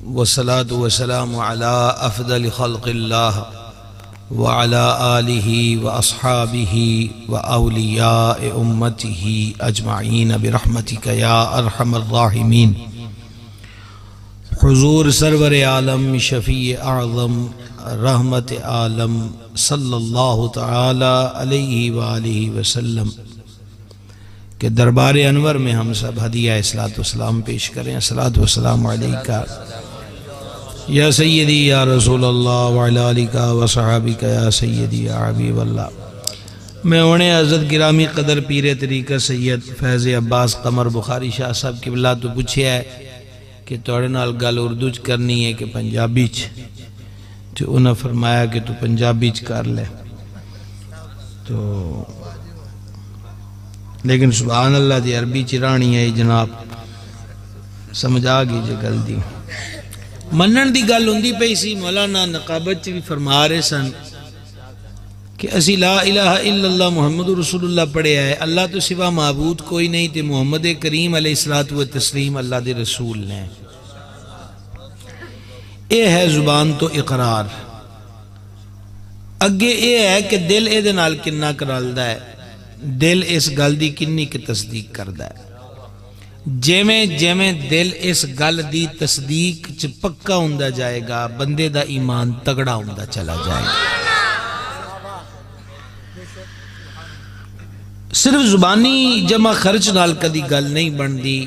والصلاة والسلام على أفضل خلق الله وعلى آله وأصحابه وأولياء أمته أجمعين برحمتك يا أرحم الراحمين. حضور سرور عالم شفیع اعظم رحمت عالم صلی اللہ تعالی علیہ وآلہ وسلم کہ دربار انور میں ہم سب ہدیہ صلاۃ والسلام پیش کریں. صلاۃ والسلام علیکہ یا سیدی یا رسول اللہ وعلی آلکہ وصحابکہ یا سیدی یا حبیب اللہ. میں انہیں عزت گرامی قدر پیر طریقہ سید فیض عباس قمر بخاری شاہ صاحب کی بلا تو پوچھے ہے کہ توڑے نال گل اردو چ کرنی ہے کہ پنجابی چ. تو انہوں نے فرمایا کہ تو پنجابی چ کر لے. تو لیکن سبحان اللہ دی عربی چرانی ہے جناب سمجھ آگئی جو گل دی منن دی گل ہوندی پئی سی. مولانا نقابت چ بھی فرما رہے سن کہ اسی لا الہ الا اللہ محمد رسول اللہ پڑھے آئے اللہ تو سوا معبود کوئی نہیں تے محمد کریم علیہ السلام اللہ دے رسول نے. اے ہے زبان تو اقرار اگے اے ہے کہ دل اے دے نال کننا کرالدہ ہے. دل اس گل دی کنی کی تصدیق کردہ ہے. جیمیں دل اس گل دی تصدیق چ پکا ہوندہ جائے گا بندے دا ایمان تگڑا ہوندہ چلا جائے گا. صرف زبانی جمع خرچ نال کدی گل نہیں بن دی.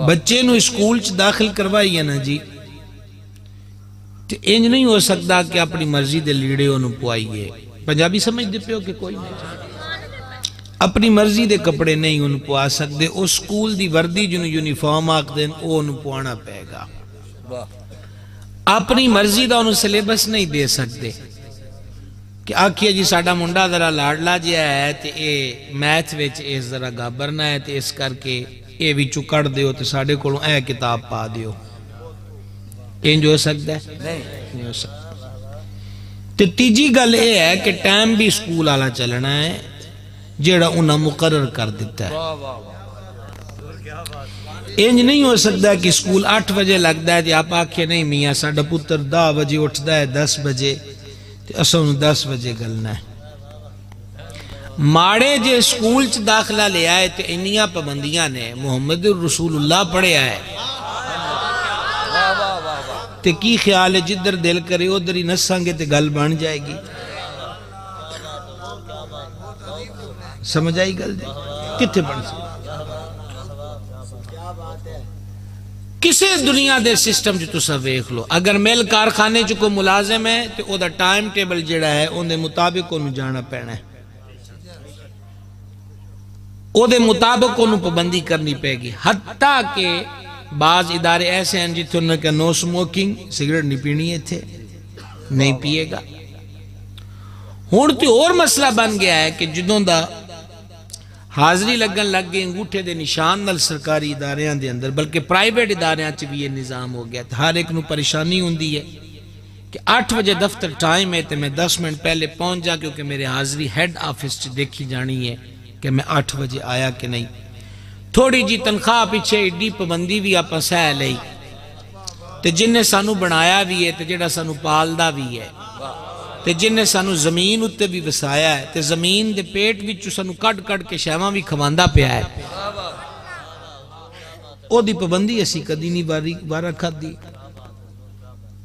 بچے نو اسکول چ داخل کروائی ہے نا جی تو انج نہیں ہو سکتا کہ اپنی مرضی دے لیڑے انہوں پوائیے. پنجابی سمجھ دے پہ ہو کہ کوئی نہیں اپنی مرضی دے کپڑے نہیں انہوں پوا سکتے. او سکول دی وردی جنہوں یونیفارم آکھ دیں او انہوں پوانا پہے گا. اپنی مرضی دا انہوں سلیبس نہیں دے سکتے کہ آکھیا جی ساڑھا منڈا ذرا لاڑلا جیا ہے تے اے میتھ ویچ اے ذرا گابرنا ہے تے اس کر کے اے بھی چکڑ دیو تے ساڑھے کولوں اے کتاب پا دیو. انج ہو سکتا ہے نہیں ہو سکتا. تے تیجی گل اے ہے کہ ٹائم بھی سکول آلا چلنا ہے جیڑا انہا مقرر کر دیتا ہے. انج نہیں ہو سکتا کہ سکول 8 بجے لگتا ہے تے آپ آکھے نہیں میاں ساڑھا پتر 10 بجے اٹھتا ہے 10 بجے تے اساں 10 بجے گلنا ہے. ماڑے جے سکول چ داخلہ لے آئے تے انیاں پابندیاں نے محمد رسول اللہ پڑھے آئے تے کی خیال ہے جدر دل کرے ادھر ہی نساں گے تے گل بن جائے گی. سمجھ آئی گل دی کتھے بن سکتے کسے دنیا دے سسٹم جو تسا ویکھ لو. اگر مل کارخانے جو کو ملازم ہے تو او دا ٹائم ٹیبل جڑا ہے ان دے مطابق انہوں جانا پینا ہے. او دے مطابق انہوں پابندی کرنی پے گی. حتیٰ کہ بعض ادارے ایسے ہیں جیتے انہوں نے کہا نو سموکنگ سگریٹ نہیں پینی ہے تھے نہیں پیے گا. ہونتی اور مسئلہ بن گیا ہے کہ جدوں دا حاضری لگن لگ گئے انگوٹھے دے نشان نل سرکاری اداریاں دے اندر بلکہ پرائیویٹ اداریاں چ بھی یہ نظام ہو گیا. ہر ایک نو پریشانی ہوندی ہے کہ 8 بجے دفتر ٹائم ہے تے میں 10 منٹ پہلے پہنچ جا کیونکہ میرے حاضری ہیڈ آفس چ دیکھی جانی ہے کہ میں 8 بجے آیا کہ نہیں. تھوڑی جی تنخواہ پیچھے ایڈی پابندی بھی آپ سہ لئی تے جن نے سانو بنایا بھی ہے تے جڑا سانو پالدا بھی ہے تے جن نے سانو زمین اتے بھی وسایا ہے تے زمین دے پیٹ وچ سانو کٹ کٹ کے شیواں بھی کھواندا پیا ہے. او دی پابندی اسی کدی نہیں بارہ کھدی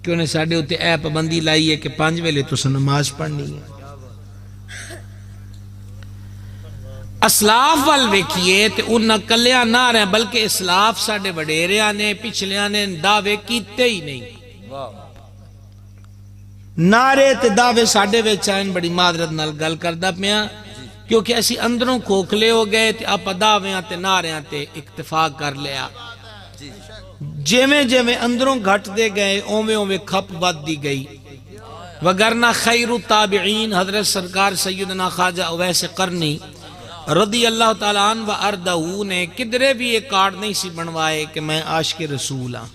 کہ انہیں ساڈے اتے اے پابندی لائی ہے کہ 5 ویلے تو نماز پڑھنی ہے. اسلاف وال ویکھئے تے انہاں کلیاں نہ رہے بلکہ اسلاف ساڑھے وڈیریاں نے پچھلیاں نے دعوے کیتے ہی نہیں. نعرے تے دعوے ساڑھے ویچائن بڑی معذرت نال گل کردہ پیا کیونکہ ایسی اندروں کھوکھلے ہو گئے تے آپ دعویاں تے نعریاں تے اکتفاق کر لیا. جیویں اندروں گھٹ دے گئے اوویں کھپ بد دی گئی. وگرنہ خیر التابعین حضرت سرکار سیدنا خواجہ اویس قرنی رضی اللہ تعالیٰ عنہ و اردہو نے کدرے بھی ایک کارڈ نہیں سی بنوائے کہ میں عاشق رسول ہاں.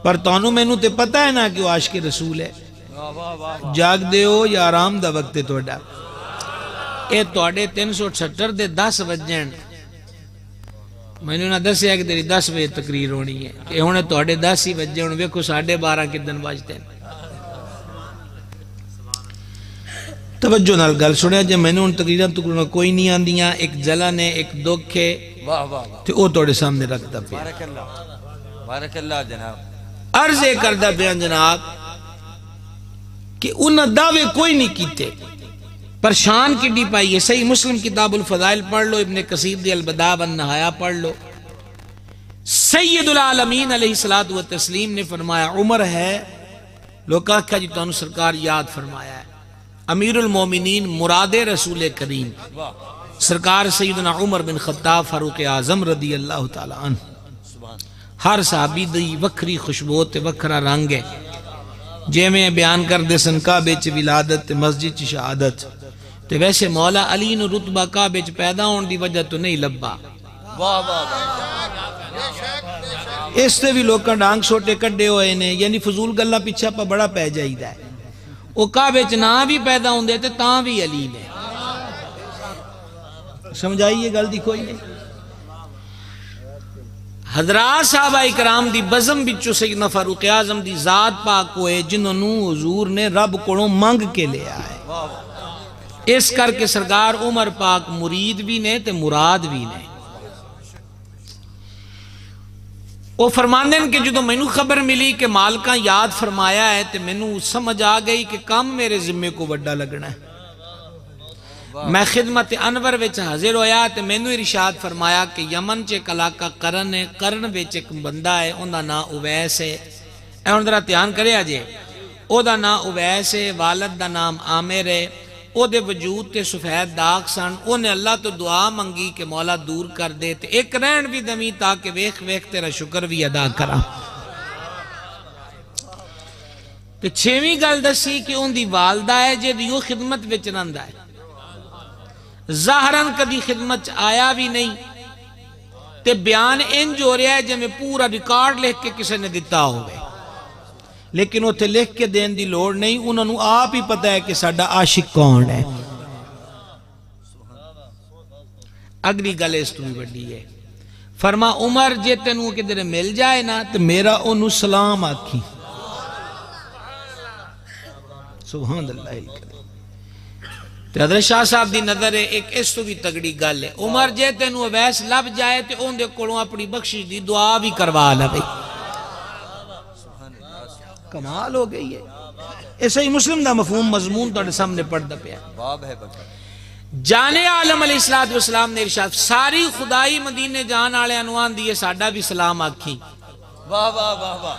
پر تانوں میں نو تے پتہ ہے نا کہ وہ عاشق رسول ہے. جاگ دے ہو یا آرام دا وقت توڑا اے توڑے 376 دے 10 وجن میں نے دسیا کہ تیری 10 بجے تقریر ہونی ہے کہ ہوں تھوڑے 10 ہی بجے ہوں ویکھو 12:30 کدن بجتے ہیں. توجہ نال گل سنیا جے میں نے ان تقریراں تو کوئی نہیں آندیاں، ایک جلن ہے ایک دکھ ہے تے او تھوڑے سامنے رکھتا پیا. بارک اللہ جناب. عرض کردہ بیان جناب کہ انہاں دعوے کوئی نہیں کیتے، پرشان کڈی پائی ہے. صحیح مسلم کتاب الفضائل پڑھ لو، ابن کثیر دی البداء والنہایہ پڑھ لو. سید العالمین علیہ الصلوۃ والتسلیم نے فرمایا عمر ہے، لوگ کہا جی تو سرکار یاد فرمایا ہے، امیر المومنین مراد رسول کریم سرکار سیدنا عمر بن خطاب فاروق اعظم رضی اللہ تعالی عنہ. ہر صحابی دی وکھری خوشبو تے وکھرا رنگ ہے. جے میں بیان کر دے سن کعبے چ ولادت تے مسجد چ شہادت تے ویسے مولا علی نو رتبہ کعبے چ پیدا ہون دی وجہ تو نہیں لبا. اس تے بھی لوکاں ڈانگ چھوٹے کڈے ہوئے نے، یعنی فضول گلاں پیچھے پا بڑا پہ جائیدا ہے. وہ کعبے چ نہ بھی پیدا ہوندے تے تاں بھی علی نے. سمجھائیے گل دی کوئی نہیں. حضرات صحابہ اکرام دی بزم بچو سیدنا فاروق اعظم دی ذات پاک ہوئے جنہوں حضور نے رب کو منگ کے لے آئے. اس کر کے سرکار عمر پاک مرید بھی نے تے مراد بھی نے. وہ فرماندے کہ جدو میں نو خبر ملی کہ مالکاں یاد فرمایا ہے تے میں نو سمجھ آ گئی کہ کام میرے ذمے کو وڈا لگنا ہے. میں خدمت انور وچ حاضر ہویا تے میں نو ارشاد فرمایا کہ یمن چ ایک علاقہ قرن ہے، قرن وچ ایک بندہ ہے، اون دا نام اویس ہے. اے ہن ذرا دھیان کریا جے، او دا نام اویس ہے، والد دا نام عامر ہے. او دے وجود تے سفید داغ سن. اونے اللہ تو دعا منگی کہ مولا دور کر دے تے ایک رہن بھی دمی تاکہ ویکھ ویکھ تیرا شکر بھی ادا کرا. تے چھویں گل دسی کہ اون دی والدہ ہے جے دیو خدمت وچ رہندا ہے. ظاہراً کدی خدمت آیا بھی نہیں تے بیان انج ہو رہا ہے جے میں پورا ریکارڈ لکھ کے کسی نے دیتا ہوئے، لیکن وہ تے لکھ کے دین دی لوڑ نہیں، انہوں نے آپ ہی پتہ ہے کہ ساڈا عاشق کون ہے. اگلی گل اس تو بھی بڑی ہے. فرما عمر جے تینوں کدھر مل جائے نا تو میرا انہوں سلام آکھی. سبحان اللہ الکریم. حضرت شاہ صاحب دی نظر ہے ایک اس تو بھی تگڑی گل ہے. عمر جے تینوں اویس لب جائے تے اون دے کولوں اپنی بخشش دی دعا بھی کروا لے. کمال ہو گئی ہے. ایسا ہی مسلم دا مفہوم مضمون تو سامنے پڑھتا پیا. جانے عالم علیہ السلام نے ارشاد ساری خدائی مدینے جان والے انوان دیے ساڈا بھی سلام آکھی. واہ واہ واہ واہ.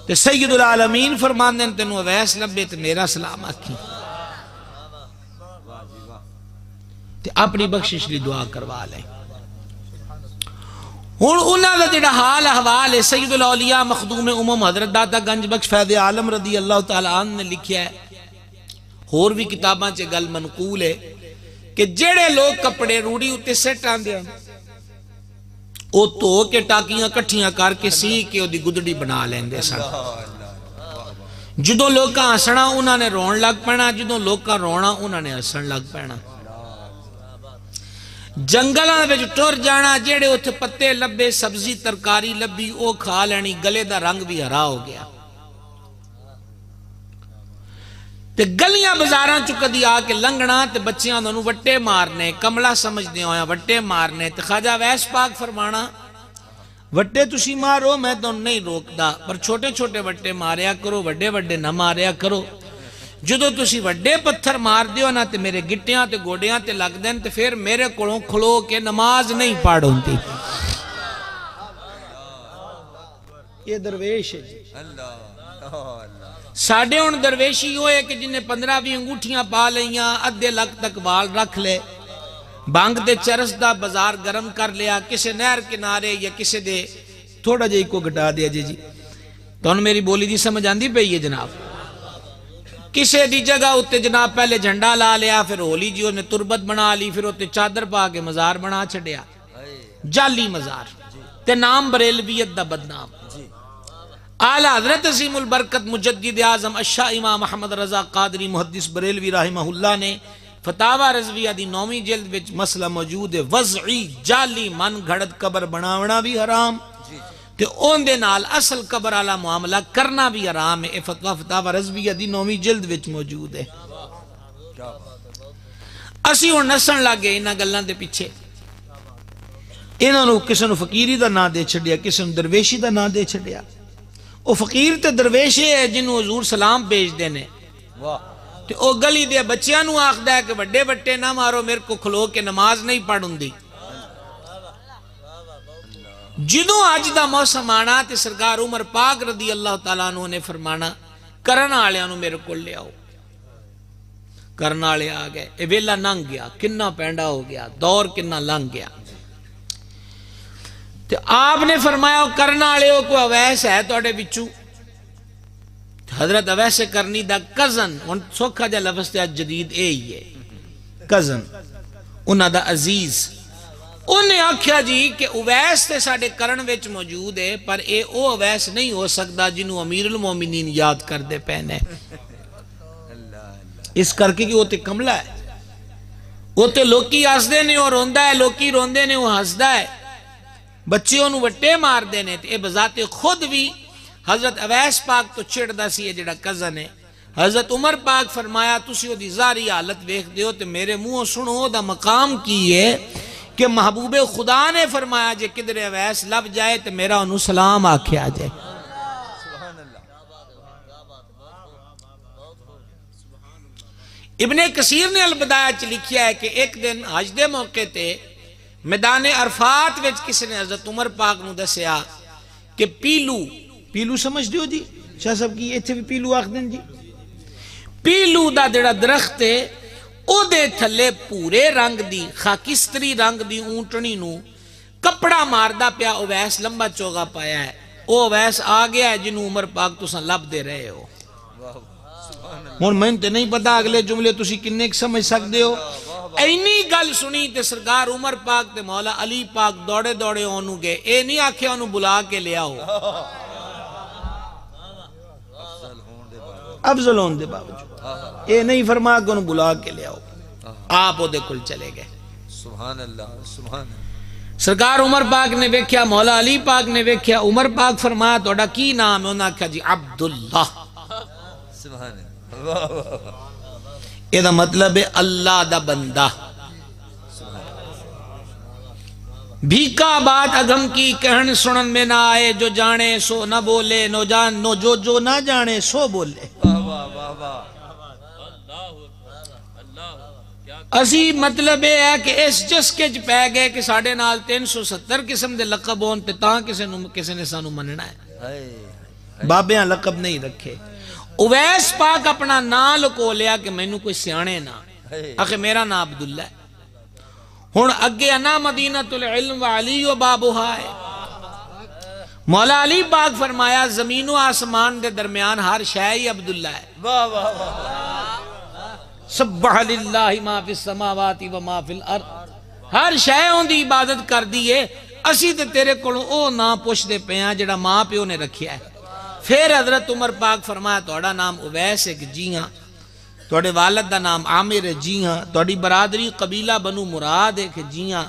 تے سید العالمین فرماندے تینوں اویس لبے تے میرا سلام آکھی تے اپنی بخشش لی دعا کروا لے. ہون انہاں دا جڑا حال احوال ہے سید الاولیاء مخدوم امم حضرت داتا گنج بخش فیض عالم رضی اللہ تعالیٰ عنہ نے لکھیا ہے. اور بھی کتاباں چے گل منقول ہے کہ جڑے لوگ کپڑے روڑی اتے سیٹ آندے ہیں او تو کے ٹاکیاں کٹھیاں کر کے سی کے او دی گدڑی بنا لیندے سن. جدوں لوکاں ہسنا انہاں نے رون لگ پینا، جدوں لوکاں رونا انہاں نے ہسن لگ پینا. جنگلاں وچ ٹر جانا، جیڑے اتھے پتے لبے سبزی ترکاری لبی او کھا لینی، گلے دا رنگ بھی ہرا ہو گیا. تے گلیاں بازاراں چ کدی آ کے لنگنا تے بچیاں نوں وٹے مارنے، کملا سمجھدے ہویا وٹے مارنے. تے خواجہ ویس پاک فرمانا وٹے تسی مارو میں تو نہیں روکدا، پر چھوٹے چھوٹے وٹے ماریا کرو، وڈے وڈے نہ ماریا کرو. جدو تسی وڈے پتھر مار دیو نا تے میرے گٹیاں تے گوڑیاں تے لگ دیں تے پھر میرے کولوں کھلو کے نماز نہیں پڑھ ہوندی. یہ درویش ہے جی. ساڑھے ان درویشی ہوئے کہ جنہیں 15-20 انگوٹھیاں پا لیاں، ادھے لک تک بال رکھ لے، بانگ دے چرس دا بازار گرم کر لیا، کسے نہر کنارے یا کسے دے تھوڑا جائی کو گھٹا دیا جی. تو ان میری بولی دی سمجھ آندی پہ یہ جناب. کسے دی جگہ اتے جناب پہلے جھنڈا لا لیا، پھر ہولی جی نے تربت بنا لی، پھر اتے چادر پا کے مزار بنا چھڑیا، جعلی مزار تے نام بریلویت دا بدنام. اعلی حضرت عظیم البرکت مجدد اعظم الشاہ امام محمد رضا قادری محدث بریلوی رحمہ اللہ نے فتاوا رضویہ دی 9ویں جلد وچ مسئلہ موجود ہے وضعی جعلی من گھڑت قبر بناونا بھی حرام تے اون دے نال اصل قبر والا معاملہ کرنا بھی حرام ہے. اے فتاوا رضویہ دی 9ویں جلد وچ موجود ہے. اسی ہن نسن لگ گئے انہاں گلاں دے پیچھے. انہاں نو کسے نو فقیری دا نام دے چھڈیا, کسے نو درویشی دا نام دے چھڈیا. او فقیر تے درویش ہے جنوں حضور سلام بھیجدے نے. تے او گلی دے بچیاں نو آکھدا ہے کہ بڑے بٹے نہ مارو, میرے کو کھلو کے نماز نہیں پڑھندی. جدوں اج دا موسم آنا تے سرکار عمر پاک رضی اللہ تعالیٰ عنہ نے فرمانا کرن والیاں نو میرے کول لے آؤ. کرن والے آ گئے. اے ویلا لنگ گیا, کنا پینڈا ہو گیا, دور کنا لنگ گیا. تے آپ نے فرمایا کرن والے کو اویس ہے تواڈے وچوں. حضرت اویس کرنی دا کزن, ہن سوکھا جا لفظ تے جدید اے ہی ہے کزن, انہاں دا عزیز. انہیں آکھیا جی کہ اویس تے ساڈے کرن وچ موجود ہے, پر اے او اویس نہیں ہو سکتا جنوں امیر المومنین یاد کر دے پہنے. اس کر کے کہ وہ تے کملہ ہے, وہ تے لوکی ہسدے نے اور روندا ہے, لوکی روندے نے وہ ہسدا ہے, بچے انہوں وٹے مار دینے. تے اے بذات خود بھی حضرت اویس پاک تو چڑھدا سی جڑا کزن ہے. حضرت عمر پاک فرمایا تسی او دی ظاہری حالت ویکھ دیو تے میرے منہوں سنو دا مقام کی ہے کہ محبوب خدا نے فرمایا جے کدھر اویس لب جائے تے میرا انہوں سلام آکھیا جائے. ابن کثیر نے البدایہ لکھیا ہے کہ ایک دن حج دے موقع تے میدان عرفات وچ کسی نے حضرت عمر پاک نو دسیا کہ پیلو سمجھ دیو جی, شاہ صاحب کی ایتھے بھی پیلو آکھ دیں جی. پیلو دا جڑا درخت ہے او دے تھلے پورے رنگ دی خاکستری رنگ دی اونٹنی نو کپڑا ماردا پیا اویس لمبا چوگا پایا ہے. او اویس آ گیا ہے جنوں عمر پاک تساں لب دے رہے ہو. ہن میں تے نہیں پتا اگلے جملے تسی کنے سمجھ سکدے ہو. اینی گل سنی تے سرکار عمر پاک تے مولا علی پاک دوڑے دوڑے اونوں گئے. اے نہیں آکھیا اونوں بلا کے لے آؤ, افضل ہون دے باوجود اے نہیں فرما کہ انہوں بلا کے لے آؤ, آپ او دے کل چلے گئے. سبحان اللہ سبحان اللہ. سرکار عمر پاک نے ویکھیا, مولا علی پاک نے ویکھیا. عمر پاک فرمایا توڑا کی نام ہے؟ انہوں نے کہا جی عبداللہ. سبحان اللہ. یہ دا مطلب ہے اللہ دا بندہ. بھیکا بات اگم کی کہن سنن میں نہ آئے, جو جانے سو نہ بولے, جو نہ جانے سو بولے. اسی مطلب ہے کہ اس جس کے پہ گئے کہ ساڑھے نال 370 قسم دے لقب ہون تے تاں کسے نے سانو مننا ہے. بابیاں لقب نہیں رکھے. اویس پاک اپنا نام لکو لیا کہ میں نو کوئی سیانے نا, آخر میرا نام عبداللہ ہے. ہون اگے انا مدینۃ العلم و علی و بابوہا ہے. مولا علی پاک فرمایا زمین و آسمان دے درمیان ہر شے عبداللہ ہے. واہ واہ واہ. سبح للہ ما فی السماوات و ما فی الارض. ہر شے ہون دی عبادت کر دیئے. اسی تے تیرے کولوں او نام پوچھ دے پیاں جڑا ماں پیو نے رکھیا ہے. پھر حضرت عمر پاک فرمایا توڑا نام اویس ہے کہ جی ہاں, توڑے والد دا نام عامر ہے جی ہاں, توڑی برادری قبیلہ بنو مراد ہے کہ جی ہاں,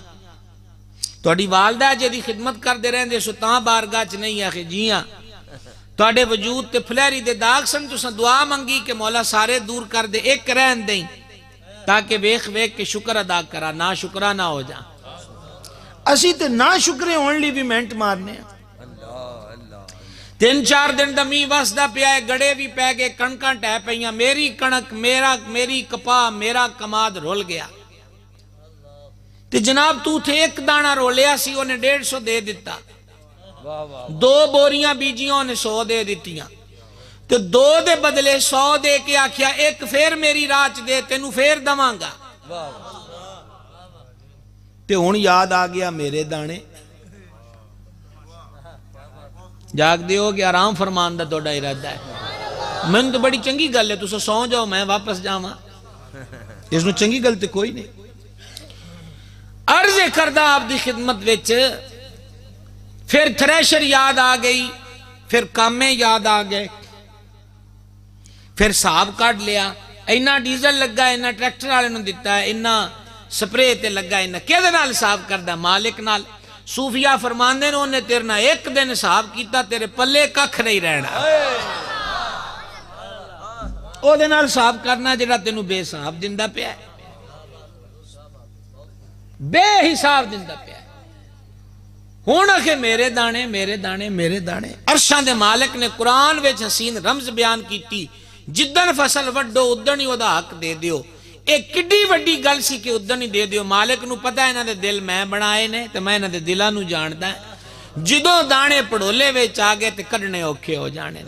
توڑی والدہ جدی خدمت کر دے رہن دے سو تاں بارگاہ چ نہیں ہے کہ جی ہاں, توڑے وجود تے پھلیری دے داغ سن تو سن دعا منگی کہ مولا سارے دور کر دے, ایک رہن دیں تاکہ ویخ ویخ کے شکر ادا کرا, نا شکرہ نہ ہو جا. اسی تے نا شکرے ہونلی بھی منٹ مارنے ہیں. 3-4 دن دمی وسدہ پہ آئے, گڑے بھی پہ گئے, کنکاں ٹہ پہیاں, میری کنک میری کپا میرا کماد رول گیا. تے جناب تو تھے ایک دانہ رولیا سی انہیں 150 دے دیتا, 2 بوریاں بیجیاں انہیں 100 دے دیتیاں, تے 2 دے بدلے 100 دے کے آکھیا ایک پھر میری راچ دے تینوں پھر دمانگا. تے ہون یاد آ گیا میرے دانے. جاگ دیو کہ آرام فرمان دا توڑا ارادہ ہے. میں تو بڑی چنگی گل ہے, تو سو جاؤ میں واپس جاؤں, اس نے چنگی گل تے کوئی نہیں. عرض کردہ آپ دی خدمت وچ پھر تھریشر یاد آ گئی, پھر کامیں یاد آ گئے, پھر صاحب کاٹ لیا, اینا ڈیزل لگا ہے، اینا ٹریکٹر والے نوں دتا ہے، اینا سپرے تے لگا ہے، اینا کدے نال حساب کردا؟ مالک نال۔ صوفیاء فرماندے نے انہیں تیرے نال ایک دن حساب کیتا تیرے پلے ککھ نہیں رہنا، او دے نال حساب کرنا جڑا تینوں بے حساب دیندا پیا ہے، بے حساب دیندا پیا ہے۔ ہن کہ میرے دانے میرے دانے میرے دانے، عرشاں دے مالک نے قرآن وچ حسین رمز بیان کیتی، جدن فصل وڈو ادن ہی دا حق دے دیو۔ ایک کڈی وڈی گل سی کہ ادن ہی دے دیو۔ مالک نو پتہ ہے انہاں دے دل میں بنائے نے تے میں انہاں دے دلاں نو جاندا ہے، جدوں دانے پڑولے وچ آ گئے تے کڈنے اوکھے ہو جانے۔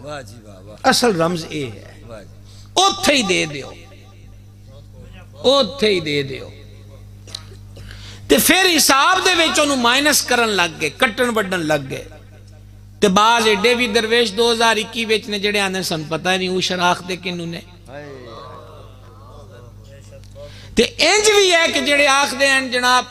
واہ جی واہ واہ، اصل رمز اے ہے، واہ جی، اوتھے ہی دے دیو، اوتھے ہی دے دیو۔ تے پھر حساب دے وچ انہوں مائنس کرن لگ گئے، کٹن وڈن لگ گئے۔ تے بعض ایڈے بھی درویش 2021 وچ نے جڑے آنے سن پتہ نہیں وہ شناخت دے کنوں نے۔ تے انج بھی ہے کہ جڑے آخ دے ہیں جناب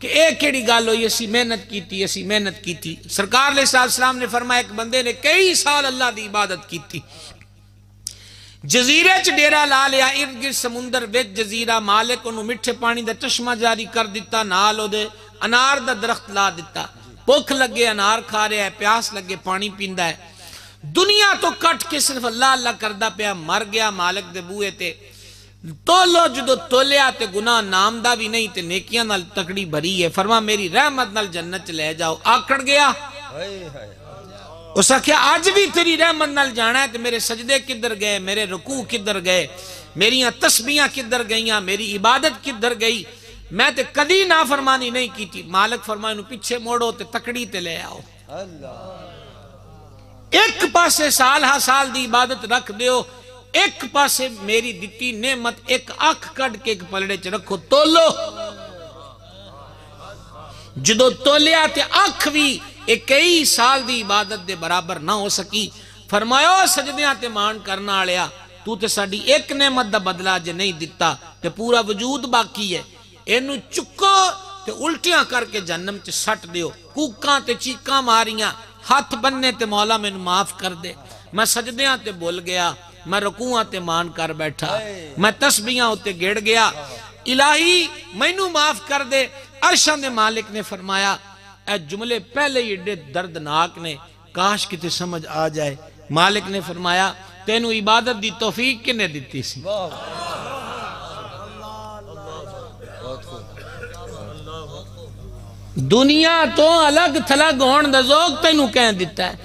کہ ایک کیڑی گل ہوئی، اسی محنت کیتی، اسی محنت کیتی۔ سرکار علیہ السلام نے فرمایا ایک بندے نے کئی سال اللہ دی عبادت کیتی، جزیرے چ ڈیرا لا لیا، ارد گرد سمندر وچ جزیرہ، مالک انہوں مٹھے پانی دا چشمہ جاری کر دیتا، نال دے انار دا درخت لا دیتا، بھوک لگے انار کھا رہا ہے، پیاس لگے پانی پیندا ہے، دنیا تو کٹ کے صرف اللہ اللہ کردہ پیا، مر گیا مالک دے بوئے تے تولو جدو تولیا تے گناہ نام دا بھی نہیں تے نیکیاں نال تکڑی بھری ہے، فرما میری رحمت نال جنت چ لے جاؤ۔ آکڑ گیا، اس کہا آج بھی تیری رحمت نال جانا ہے تے میرے سجدے کدھر گئے، میرے رکوع کدھر گئے، میریاں تسبیحاں کدھر گئیاں، میری عبادت کدھر گئی، میں تے کدی نافرمانی نہیں کی تھی۔ مالک فرمائے انہوں پیچھے موڑو تے تکڑی تے لے آؤ، ایک پاسے سال ہا سال دی عبادت رکھ دیو، ایک پاسے میری دیتی نعمت ایک آنکھ کڑ کے ایک پلڑے چ رکھو، تولو۔ جدو تولیا تے آنکھ بھی ایک کئی سال دی عبادت دے برابر نہ ہو سکی، فرمایا سجدیاں تے مان کرنا آلیا، تو تے ساڑی ایک نعمت دا بدلہ جے نہیں دیتا تے پورا وجود باقی ہے، اینو چکو تے الٹیاں کر کے جہنم چ سٹ دیو۔ کوکاں تے چیکاں ماریاں، ہاتھ بننے تے مولا میں معاف کر دے، میں سجدیاں تے بول گیا، میں رکوعاں تے مان کر بیٹھا، میں تسبیحاں ہوتے گڑ گیا، الہی مینوں معاف کر دے۔ عرشاں دے مالک نے فرمایا اے جملے پہلے ہی ایڈے دردناک نے، کاش کتے سمجھ آ جائے۔ مالک نے فرمایا تینوں عبادت دی توفیق کنے دیتی سی؟ دنیا تو الگ تھلگ ہون دا ذوق تینوں کہیں دیتا ہے،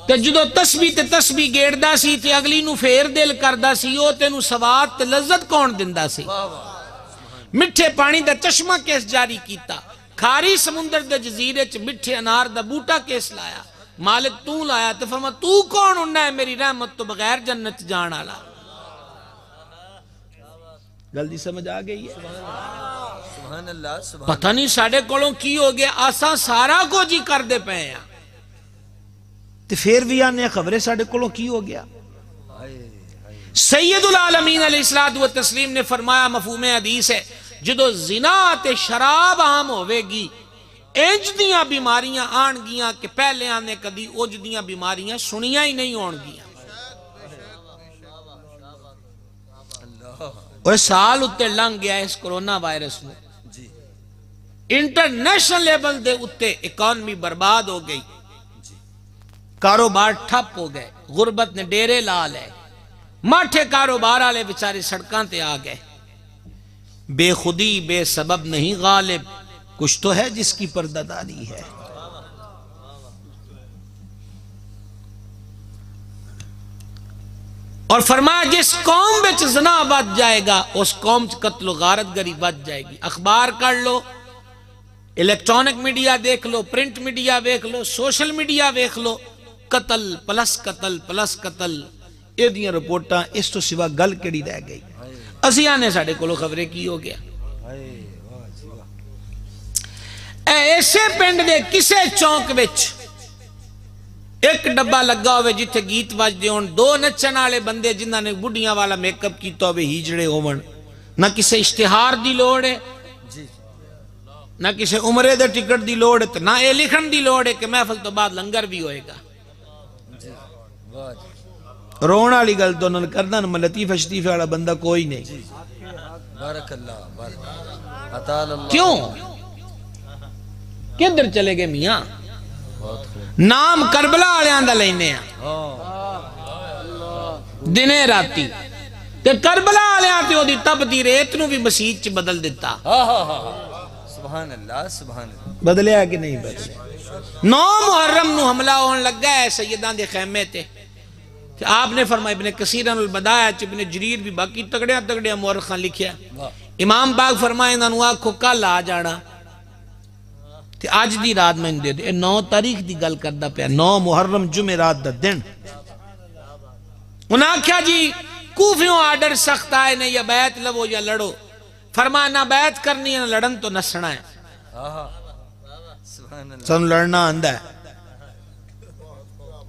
تے جدو تسبیح تے تسبیح گیڑدا سی تے اگلی نو پھیر دل کردا سی، او تینوں سواد تے لذت کون دندا سی؟ مٹھے پانی دا چشمہ کیس جاری کیتا، کھاری سمندر دے جزیرے چ مٹھے انار دا بوٹا کیس لایا، مالک تو لایا تے فرما تو کون ہونا ہے میری رحمت تو بغیر جنت جان آلا؟ جلدی سمجھ آ گئی ہے؟ سبحان اللہ، سبحان پتہ نہیں ساڑھے کولوں کی ہو گیا، آساں سارا کو جی کر دے پہے ہیں، تے پھر بھی آنے خبریں ساڑھے کولوں کی ہو گیا۔ سید العالمین علیہ السلام نے فرمایا، مفہوم حدیث ہے، جدو زنا تے شراب عام ہوئے گی، انج دیاں بیماریاں آن گیاں کہ پہلے آنے کدی اوج دیاں بیماریاں سنیاں ہی نہیں ہون گیاں۔ وہ سال اتے لنگ گیا اس کرونا وائرس میں، انٹرنیشنل لیبل دے اتے اکانومی برباد ہو گئی، کاروبار ٹھپ ہو گئے، غربت نے ڈیرے لا لے، ماٹھے کاروبار آلے بچارے سڑکاں تے آ گئے۔ بے خودی بے سبب نہیں غالب، کچھ تو ہے جس کی پردہ داری ہے۔ اور فرمایا جس قوم بچ زنا بچ جائے گا اس قوم چ قتل و غارت گری بچ جائے گی۔ اخبار کر لو، الیکٹرونک میڈیا دیکھ لو، پرنٹ میڈیا دیکھ لو، سوشل میڈیا دیکھ لو، قتل پلس قتل پلس قتل، یہ دیاں رپورٹاں، اس تو سوا گل کڑی رہ گئی۔ اسی آنے ساڑھے کولو خبریں کی ہو گیا۔ ایسے پنڈ دے کسے چونک وچ ایک ڈبہ لگا ہوئے جتھے گیت واج دے ہون، دو نچن آلے بندے جنہاں نے بڑھیاں والا میک اپ کیتا ہوئے ہیجڑے ہون، نہ کسے اشتہار دی لوڑ ہے، نہ کسے عمرے دے ٹکٹ دی لوڑ ہے، نہ اے لکھن دی لوڑ ہے کہ محفل تو بعد لنگر بھی ہوئے گا۔ رونا والی گل تو انہوں نے کرنا میں لطیفہ شطیفہ والا بندہ کوئی نہیں. بارک اللہ بارک اطال اللہ. کیوں کدھر چلے گئے میاں؟ نام کربلا والے دا لینے ہیں دنے راتی تے کربلا والے تے اودی تبدی ریت نو بھی مسیح چ بدل دیتا. سبحان اللہ سبحان اللہ. بدلیا کہ نہیں بدلیا؟ 9 محرم نو حملہ ہون لگا ہے سیدان دے خیمے تے. آپ نے فرمایا ابن کثیر البدایہ چ ابن جریر بھی باقی تگڑیاں مورخاں لکھیا. امام باغ فرمائے انہاں نو آکھو کل آ جانا تے اج دی رات میں دے دے. 9 تاریخ دی گل کردا پیا 9 محرم جمعرات دا دن. انہاں کیا جی کوفیوں آرڈر سخت آئے نے یا بیعت لو یا لڑو. فرمایا نہ بیعت کرنی ہے نہ لڑن تو نسنا ہے. سانو لڑنا آندا ہے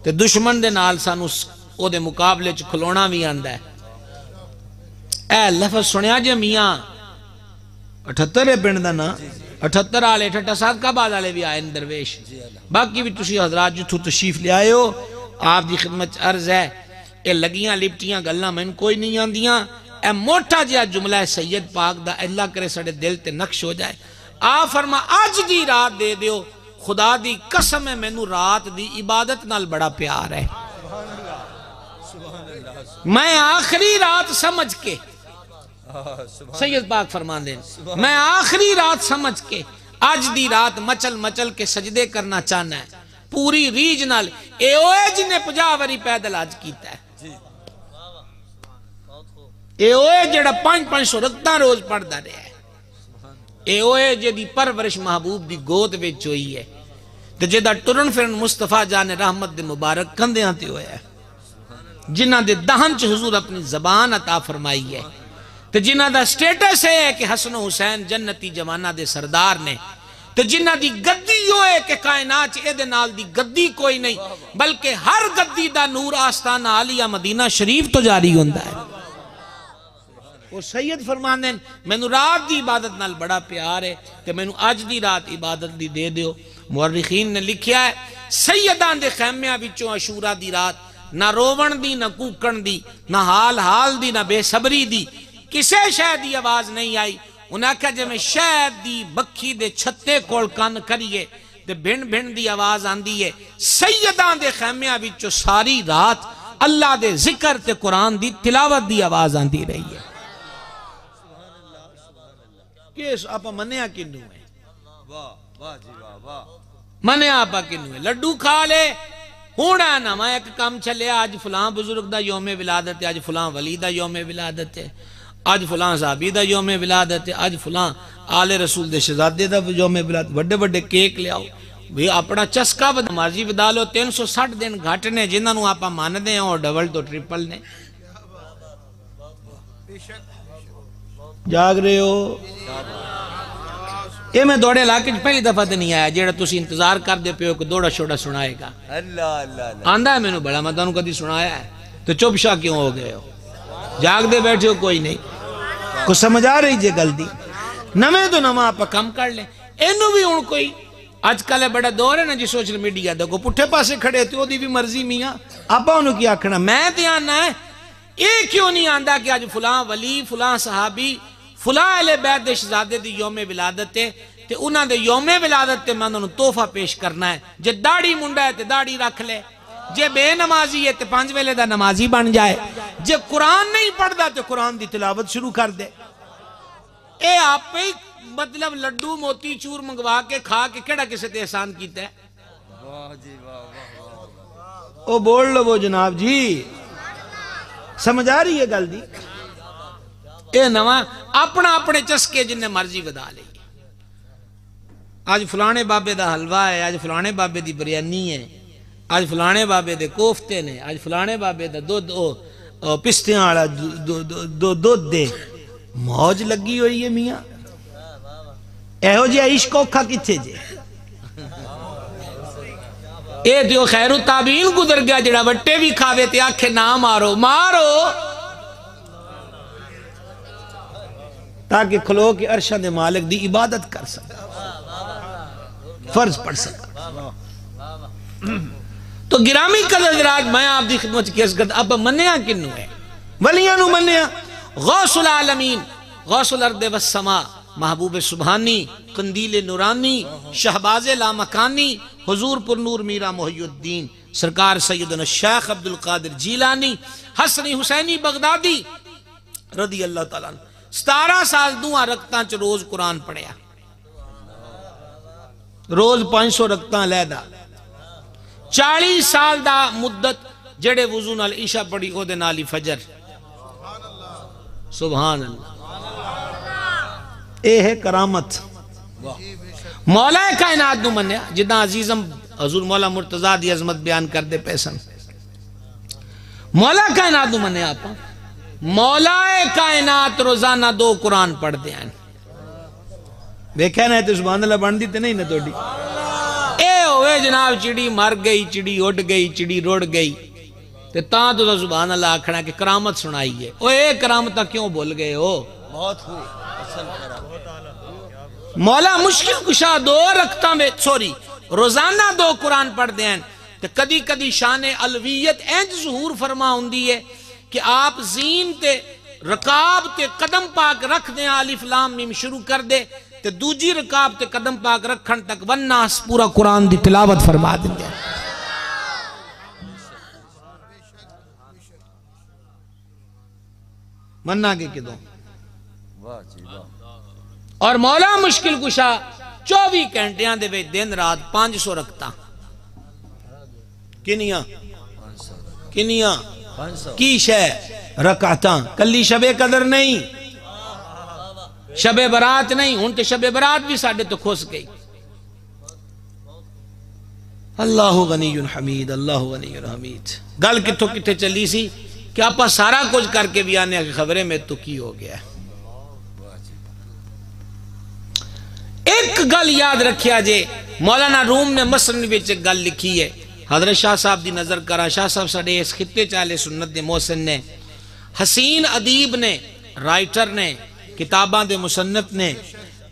تے دشمن دے نال سانو او دے مقابلے چ کھلونا بھی آندا ہے. اے لفظ سنیا جے میاں 78 ہے پنڈ دا نا 78 والے 78 کا بعد والے بھی آئے درویش. باقی بھی تسی حضرات جتھوں تشریف لے آئے ہو آپ دی خدمت عرض ہے اے لگیاں لپٹیاں گلاں میں کوئی نہیں آندیاں. اے موٹا جہا جملہ ہے سید پاک دا اللہ کرے سڑے دل تے نقش ہو جائے. آپ فرما آج دی رات دے دیو خدا دی قسم ہے مینوں رات دی عبادت نال بڑا پیار ہے. میں آخری رات سمجھ کے سید پاک فرمان دیں میں آخری رات سمجھ کے آج دی رات مچل مچل کے سجدے کرنا چاہنا ہے پوری ریج نال. اے اوے جنہیں 50 وری پیدل آج کیتا ہے. اے اوے جڑا 500 رکھتا روز پڑھتا رہا ہے. اے اوے جدی پرورش محبوب دی گود وچ ہوئی ہے تے جدا ٹرن پھرن مصطفیٰ جان رحمت دے مبارک کندیاں تے ہویا ہے. جنہ دے دہن چ حضور اپنی زبان عطا فرمائی ہے تے جنہ دا سٹیٹس ہے کہ حسن و حسین جنتی جوانہ دے سردار نے تے جنہ دی گدی ہوئے کہ کائنات اے دے نال دی گدی کوئی نہیں بلکہ ہر گدی دا نور آستانہ عالیہ مدینہ شریف تو جاری ہوندہ ہے. وہ سید فرمان دیں میں نو رات دی عبادت نال بڑا پیار ہے کہ میں نو آج دی رات عبادت دی دے دیو. مورخین نے لکھیا ہے سیدان دے خیمیاں بچوں عاشورہ دی رات نہ روون دی نہ کوکن دی نہ حال دی نہ بے صبری دی کسے شاید دی آواز نہیں آئی. انہاں کہا جب میں شاید دی بکھی دے چھتے کول کان کریے دے بھن دی آواز آن دی ہے. سیدان دے خیمیاں بچوں ساری رات اللہ دے ذکر تے قرآن دی تلاوت دی آواز آن دی رہی ہے. کیس آپا منیا کنو ہے واہ جی واہ منیا آپا کنو ہے لڈو کھا لے ہونا نا میں ایک کام چلے آج فلاں بزرگ دا یوم ولادت ہے آج فلاں ولی دا یوم ولادت ہے آج فلاں صحابی دا یوم ولادت ہے آج فلاں آل رسول دے شہزادے دا یوم ولادت بڑے بڑے کیک لے آؤ بھی اپنا چسکا نمازی بدا لو 360 دن گھٹنے جنہاں نو آپا مان دیں اور ڈبل تو ٹرپل نے جاگ رہے ہو. اے میں دوڑے علاقے پہلی دفعہ تے نہیں آیا جیڑا تسی انتظار کر دے پہ ہو کہ دوڑا شوڑا سنائے گا. اللہ آندہ ہے میں نے بڑا مدانوں کدی سنایا ہے تو چپ شاہ کیوں ہو گئے ہو جاگ دے بیٹھے ہو کوئی نہیں کو سمجھ آ رہی جے گل دی نمیں تو نمہ آپ کم کر لیں. اینو بھی ان کوئی آج کل بڑا دور ہے نا جی سوشل میڈیا دا کو پٹھے پاسے کھڑے ہوتے ہو دی بھی مرضی میاں آپا انہوں کی آکھنا میں تے آنا ہے. ایک کیوں نہیں آندہ کہ آج فلاں ولی فلاں صحابی فلاں اہل بیت دے شہزادے دی یوم ولادت ہے تے انہاں دے یوم ولادت تے میں انہوں تحفہ پیش کرنا ہے. جے داڑھی منڈا ہے تے داڑھی رکھ لے جے بے نمازی ہے تے 5 ویلے دا نمازی بن جائے جے قرآن نہیں پڑھ دا تے قرآن دی تلاوت شروع کر دے. اے آپ پہ مطلب لڈو موتی چور منگوا کے کھا کے کیڑا کسے تے احسان کیتا ہے. واہ جی واہ او بول لو وہ جناب جی سمجھ آ رہی ہے گل دی. اے نواں اپنا اپنے چسکے جنہیں مرضی بدا لئی. آج فلانے بابے دا حلوہ ہے آج فلانے بابے دی بریانی ہے آج فلانے بابے دے کوفتے نے آج فلانے بابے دا دودھ پستیاں والا دودھ دے موج لگی ہوئی ہے میاں. ایہو جی عشق اوکھا کتھے جے اے دیو خیر التابعین گزر گیا جڑا وٹے بھی کھاوے تے آکھے نہ مارو مارو تاکہ کھلو کے عرشہ دے مالک دی عبادت کر سکا فرض پڑھ سکا. تو گرامی قدر حضرات میں آپ دی خدمت کی عرض کرتا اب منیا کنو ہے ولیاں نو منیا غوث العالمین غوث الارض والسماء محبوب سبحانی قندیل نورانی شہباز لامکانی حضور پر نور میرا محی الدین سرکار سیدنا شیخ عبدالقادر جیلانی حسنی حسینی بغدادی رضی اللہ تعالیٰ عنہ 17 سال دوہاں رکھتاں چ روز قرآن پڑھیا روز 500 رکھتاں لیدہ 40 سال دا مدت جڑے وضو نال عشاء پڑھی او دے نالی فجر سبحان اللہ اے ہے کرامت مولا کائنات نو منیا جدہ عزیزم حضور مولا مرتضیٰ دی عظمت بیان کر دے پیسن مولا کائنات نو منیا آپ مولا کائنات روزانہ 2 قرآن پڑھ دے ہیں دیکھیں نا تو سبحان اللہ بڑھ دیتے نہیں نا توڑی اے ہوئے جناب چڑی مر گئی چڑی اڑ گئی چڑی روڑ گئی تاں تو سبحان اللہ آکھنا کہ کرامت سنائی ہے او اے کرامتہ کیوں بول گئے ہو بہت خوب اصل کرامت مولا مشکل کشا 2 رکھتا میں روزانہ 2 قرآن پڑھ دیں تو کدی کدی شان علویت اینج ظہور فرما ہوندی ہے کہ آپ زین تے رکاب تے قدم پاک رکھ دیں الف لام میم شروع کر دے تے دوجی رکاب تے قدم پاک رکھن تک والناس پورا قرآن دی تلاوت فرما دیں مننا کے دو اور مولا مشکل کشا 24 گھنٹیاں دے وچ دن رات 500 رکھتا کنیاں کی شے رکعتاں کلی شب قدر نہیں شب برات نہیں ہن تے شب برات بھی ساڈے تو کھس گئی اللہ غنی حمید اللہ غنی حمید گل کتھوں کتھے چلی سی کہ آپا سارا کچھ کر کے بھی آنے خبریں میں تو کی ہو گیا ایک گل یاد رکھیا جے مولانا روم نے مسند وچ ایک گل لکھی ہے حضرت شاہ صاحب دی نظر کرا شاہ صاحب ساڑے اس خطے چالے سنت دے محسن نے حسین ادیب نے رائٹر نے کتاباں دے مصنف نے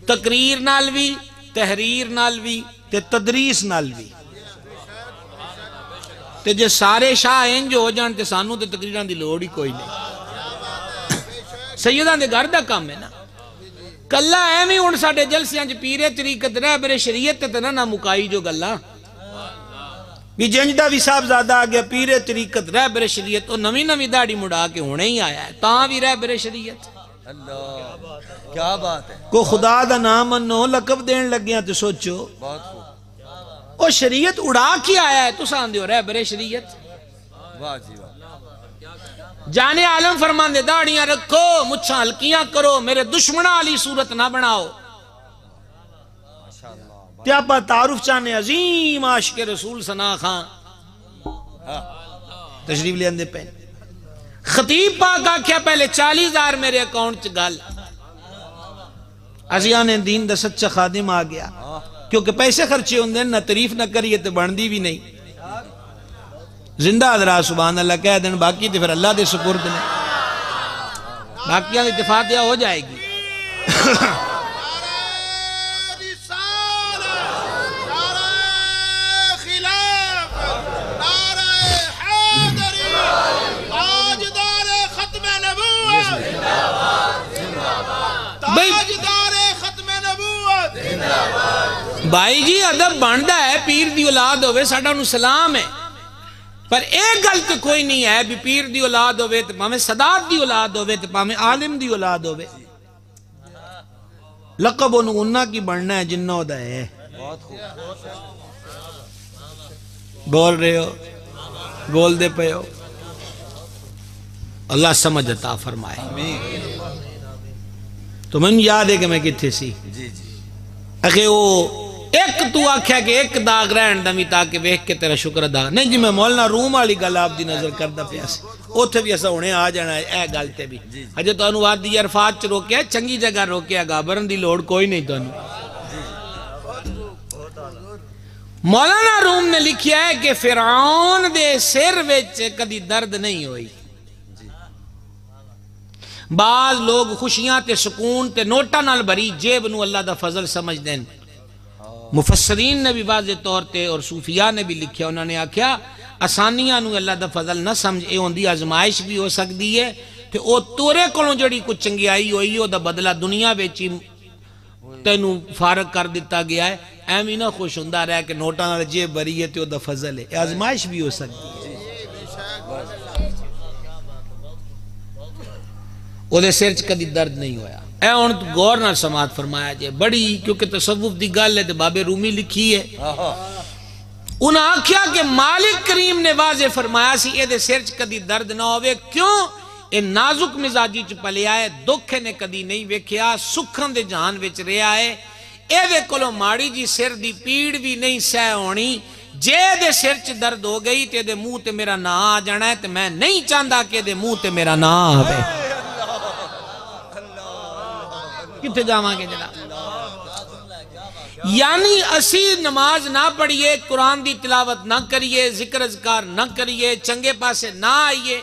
تقریر نال بھی تحریر نال بھی تے تدریس نال بھی تے جے سارے شاہ انج ہو جان تے سانو تے تقریراں دی لوڑ ہی کوئی نہیں سیداں دے گھر دا کام ہے نا کلہ ایویں ہن ساڈے جلسیاں وچ پیرے طریقت رہبر شریعت تے نہ مکائی جو گلاں بھی جنجدہ بھی صاحب زیادہ آ گیا پیرے طریقت رہبر شریعت او نویں نویں داڑھی مڑا کے ہونے ہی آیا ہے تاں بھی رہبر شریعت اللہ کیا بات ہے کو خدا دا نام انو لقب دین لگیاں تے سوچو بہت خوب او شریعت اڑا کی آیا ہے تو سان دیو رہبر شریعت واہ جی واہ جانے عالم فرمان دے داڑیاں رکھو مچھاں ہلکیاں کرو میرے دشمنہ علی صورت نہ بناؤ کیا پا تعارف چاہنے عظیم عاشق رسول ثنا خان تشریف لے اندے پہنے خطیب پاک آکھیا پہلے 40,000 میرے اکاؤنٹ چ گل عزیان دین دا سچا خادم آ گیا کیونکہ پیسے خرچے ہوندے نہ تعریف نہ کریے تو بندی بھی نہیں زندہ حضرات سبحان اللہ کہہ دیں باقی تو پھر اللہ دے سپرد نے باقیاں اتفاقیہ ہو جائے گی بھائی جی ادب بانڈا ہے پیر دی اولاد ہوئے ساڑھا انہوں سلام ہے پر ایک گل تو کوئی نہیں ہے بھی پیر دی اولاد ہوئے تو پاہمیں صدات دی اولاد ہوئے تو پاہمیں عالم دی اولاد ہوئے لقب انہوں انہا کی بڑھنا ہے جنہ دا ہے بول رہے ہو بول دے پہ ہو اللہ سمجھ عطا فرمائے تو من یاد ہے کہ میں کتھے سی اکھے وہ ایک تو آکھیا کہ ایک داغ رہن دمی تاکہ بیک کے تیرا شکر ادا نہیں جی میں مولانا روم والی گل آپ دی نظر کردہ پیاسے اوتھے بھی ایسا ہونے آ جانا ہے اے گلتے بھی حجت تو انواد دی عرفات چ روکیا چنگی جگہ روکیا گابرن دی لوڑ کوئی نہیں تو مولانا روم نے لکھیا ہے کہ فرعون دے سر وچ کدی درد نہیں ہوئی بعض لوگ خوشیاں تے سکون تے نوٹا نال بھری جیب نو اللہ دا فضل سمجھ دین مفسرین نے بھی واضح طور تے اور صوفیاء نے بھی لکھیا انہوں نے آکھیا آسانیاں نو اللہ دا فضل نہ سمجھ، اے ہوندی آزمائش بھی ہو سکتی ہے تے او تورے کولوں جڑی کچھ چنگیائی ہوئی او دا بدلہ دنیا وچ تینو فارغ کر دیتا گیا ہے، ایویں نہ خوش ہوندا رہ کہ نوٹاں نال جیب بھری ہے تے او دا فضل ہے، آزمائش بھی ہو سکتی ہے۔ او دے سر چ کدی درد نہیں ہویا۔ اے ہن غور نال سماعت فرمایا جے، بڑی کیونکہ تصوف دی گل ہے تے بابے رومی لکھی ہے۔ انہاں آکھیا کہ مالک کریم نے واضح فرمایا سی اے دے سر چ کدی درد نہ ہوئے، کیوں؟ اے نازک مزاجی چ پلیا ہے، دکھ نے کدی نہیں ویکھیا، سکھاں دے جہان وچ رہیا ہے، اے دے کولوں ماڑی جی سر دی پیڑ بھی نہیں سہ ہونی، جے دے سر چ درد ہو گئی تے دے منہ تے میرا نا آ جانا ہے، تے میں نہیں چاہندا کہ دے منہ تے میرا نا آوے۔ کتے جاواں گے جناب؟ یعنی اسی نماز نہ پڑھیے، قرآن دی تلاوت نہ کریے، ذکر اذکار نہ کریے، چنگے پاسے نہ آئیے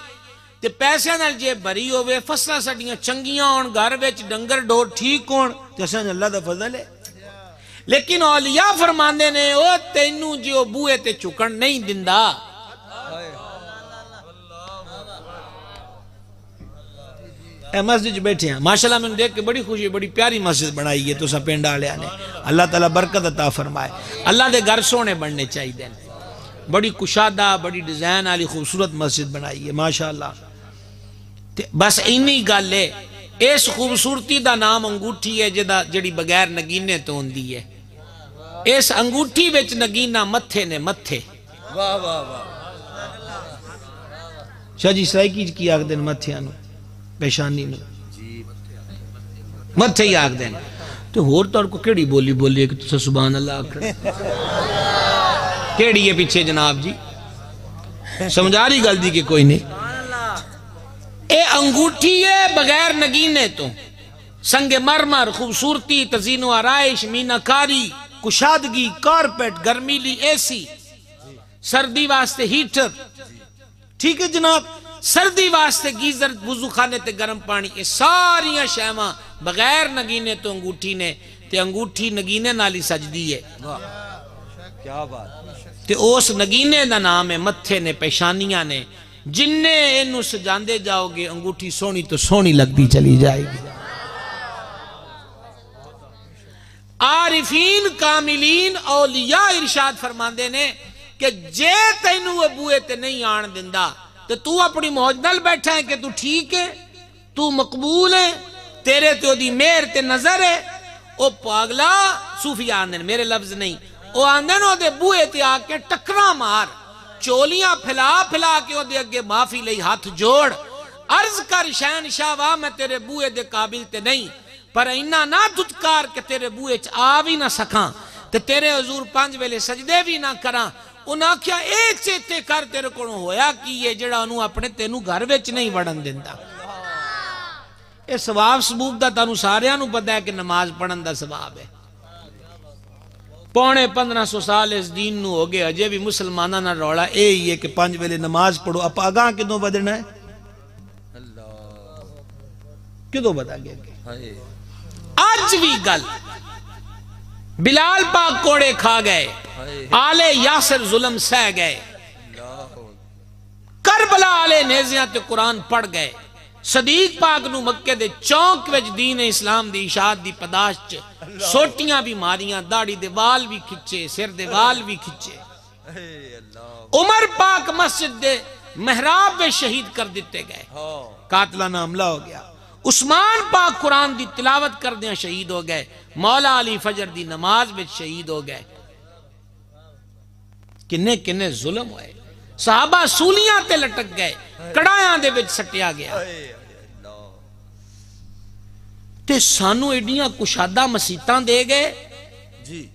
تے پیسے نال جے بری ہوئے، فصلہ سڑیاں چنگیاں ہون، گھر وچ ڈنگر ڈور ٹھیک ہون، تے اساں اللہ دا فضل ہے۔ لیکن اولیاء فرماندے نے او تینوں جو بوئے تے چکن نہیں دندا۔ اے مسجد بیٹھے ہیں ماشاءاللہ، میں نے دیکھ کے بڑی خوشی، بڑی پیاری مسجد بنائی ہے تو سا پینڈ آلیا نے، اللہ تعالیٰ برکت عطا فرمائے۔ اللہ دے گھر سونے بننے چاہیے دیں، بڑی کشادہ بڑی ڈیزائن والی خوبصورت مسجد بنائی ہے ماشاءاللہ۔ بس اینی گل ہے، اس خوبصورتی دا نام انگوٹھی ہے جڑی بغیر نگینے تو ہوندی ہے۔ اس انگوٹھی وچ نگینہ متھے نے، متھے واہ واہ واہ، شاہ جی سرائکی کی آگ دین متھے آنو پیشانی نو، متھے ہی آگ دین تو ہور تو کو کیڑی بولی بولی ہے کہ تسا سبحان اللہ آکھ رہے کیڑی ہے پیچھے جناب جی؟ سمجھا رہی گل دی کہ کوئی نہیں؟ اے انگوٹھی ہے بغیر نگینے تو، سنگ مرمر، خوبصورتی، تزین و آرائش، مینہ کاری، کشادگی، کارپیٹ، گرمیلی اے سی، سردی واسطے ہیٹر، ٹھیک ہے جناب، سردی واسطے گیزر، وضو خانے تے گرم پانی، یہ ساریاں شیماں بغیر نگینے تو انگوٹھی نے، تے انگوٹھی نگینے نالی سجدی ہے، کیا بات، تے اس نگینے دا نام ہے متھے نے، پیشانیاں نے، جننے انہوں سجاندے جاؤ گے انگوٹھی سونی تو سونی لگتی چلی جائے گی۔ عارفین کاملین اولیاء ارشاد فرماندے نے کہ جے تینوں ابوئے تے نہیں آن دندا تو اپنی موج نال بیٹھا ہے کہ تو ٹھیک ہے، تو مقبول ہے، تیرے تو دی مہر تے نظر ہے۔ او پاگلا صوفی آندن، میرے لفظ نہیں، او آندن او دے بوئے تے آکے ٹکرا مار، چولیاں پھلا پھلا کے او دے اگے معافی لئی ہاتھ جوڑ، عرض کر شہنشاہ واہ میں تیرے بوئے دے قابل تے نہیں، پر اینا نہ دھتکار کہ تیرے بوئے چ آوی نہ سکھاں تے تیرے حضور 5 ویلے سجدے بھی نہ کراں۔ انہاں کیا اے چیتے کر تیرے کونوں ہویا کی ہے جڑا انہوں اپنے تینوں گھر وچ نہیں وڑن دیندا۔ اے ثواب ثبوت دا تانوں ساریاں نوں پتہ ہے کہ نماز پڑھن دا ثواب ہے۔ پونے 1500 سال اس دین نو ہو گئے، اجے بھی مسلمانہ نہ روڑا اے ہی ہے کہ 5 ویلے نماز پڑھو، اب آگاں کدوں بدنا ہے؟ کدوں بدا گیا کہ آج بھی گل بلال پاک کوڑے کھا گئے، آلے یاسر ظلم سہ گئے، کربلا آلے نیزیاں تے قرآن پڑھ گئے، صدیق پاک نو مکے دے چونک وچ دین اسلام دی اشاعت دی پداشت سوٹیاں بھی ماریاں، داڑی دے وال بھی کھچے، سر دے وال بھی کھچے، عمر پاک مسجد دے محراب میں شہید کر دیتے گئے، قاتلانہ حملہ ہو گیا، عثمان پاک قرآن دی تلاوت کر دیا شہید ہو گئے، مولا علی فجر دی نماز میں شہید ہو گئے، کنے کنے ظلم ہوئے، صحابہ سولیاں تے لٹک گئے، کڑایاں دے وچ سٹیا گیا، تے سانو ایڈیاں کشادہ مسیطاں دے گئے جی۔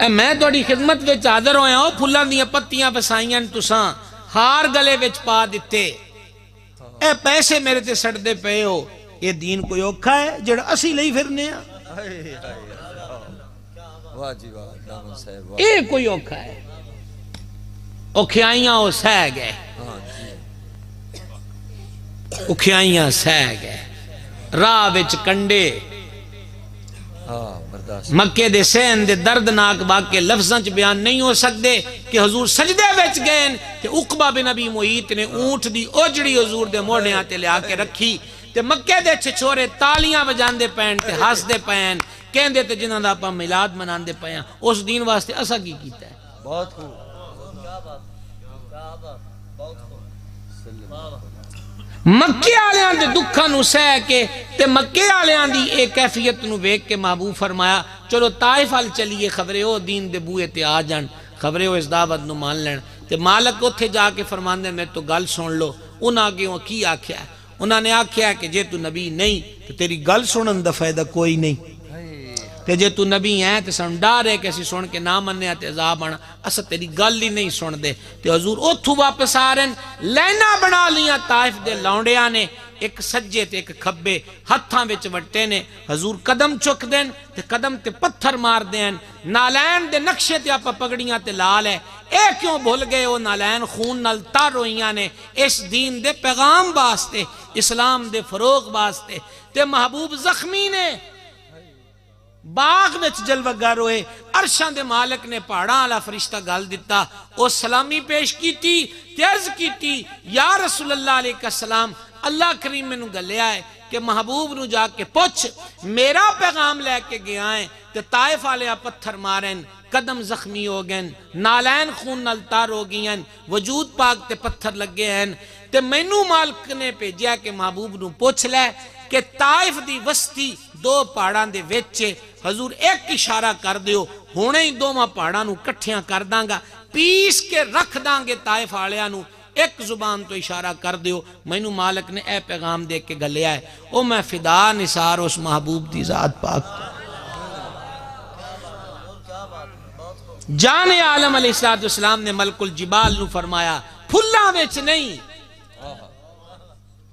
اے میں توڑی خدمت وچ حاضر ہویا ہوں، پھلاں دیاں پتیاں بسائیاں تساں ہار گلے وچ پا دیتے، اے پیسے میرے تے سڑ دے پے ہو، یہ دین کوئی اوکھا ہے جڑا اسی لئی پھرنے ہیں؟ واہ جی واہ، دامن صاحب واہ، اے کوئی اوکھا ہے؟ اوکھیائیاں ہو سہ گئے، اوکھیائیاں سہ گئے، راہ وچ کنڈے، ہاں برداشت مکے دے سین دے دردناک واقعے لفظاں چ بیان نہیں ہو سکتے کہ حضور سجدے وچ گئے تے عقبہ بن ابی معیط نے اونٹ دی اوجڑی حضور دے موڑیاں تے لیا کے رکھی تے مکے دے چھچورے تالیاں بجاندے پین تے ہسدے پین کہندے تے جنہاں دا اپا میلاد مناندے پیاں اس دین واسطے اسا کی کیتا ہے بہت خوب مکے آلیاں دے دکھاں نو سہ کے تے مکے آلیاں دی ایک کیفیت نو ویک کے محبوب فرمایا چلو طائف حال چلیے خبرے او دین دے بوئے تے آ جان خبرے او اس دعوت نو مان لین تے مالک اتھے جا کے فرماندے میں تو گل سن لو انہاں آگے وہ کی آکھیا ہے انہاں نے آکھیا کہ جے تو نبی نہیں تو تیری گل سنن دا فائدہ کوئی نہیں تے جے تو نبی ہیں تے سن ڈار ہے کہ اسی سن کے نہ منیا تے عذاب آنا اسا تیری گل ہی نہیں سن دے تے حضور اتھو واپس آ رہن لینا بنا لیاں طائف دے لونڈیاں نے ایک سجے تے ایک کھبے ہتھاں وچ وٹے نے حضور قدم چک دین تے قدم تے پتھر مار دین نالین دے نقشے تے آپا پگڑیاں تے لال ہے اے کیوں بھول گئے وہ نالین خون نال تار ہوئیاں نے اس دین دے پیغام واسطے اسلام دے فروغ واسطے تے محبوب زخمی نے باغ وچ جلوگر ہوئے عرشاں دے مالک نے پہاڑاں والا فرشتہ گل دیتا او سلامی پیش کیتی تیز کیتی یا رسول اللہ علیہ السلام اللہ کریم میں نو گلیا ہے کہ محبوب نو جا کے پوچھ میرا پیغام لے کے گیا ہے تے طائف والے پتھر مارن قدم زخمی ہو گئے نالین خون نلتار ہو گئی ہیں وجود پاک تے پتھر لگے ہیں تے مینو مالک نے بھیجیا کہ محبوب نو پوچھ لے کہ طائف دی وسطی دو پہاڑاں دے وچے حضور ایک اشارہ کر دیو ہونے ہی دو پہاڑاں نو کٹھیاں کر داں گا پیس کے رکھ داں گے طائف آلیاں نو ایک زبان تو اشارہ کر دیو مینو مالک نے اے پیغام دے کے گلیا ہے او میں فدا نثار اس محبوب دی ذات پاک جان عالم علیہ السلام نے ملک الجبال نو فرمایا پھلاں وچ نہیں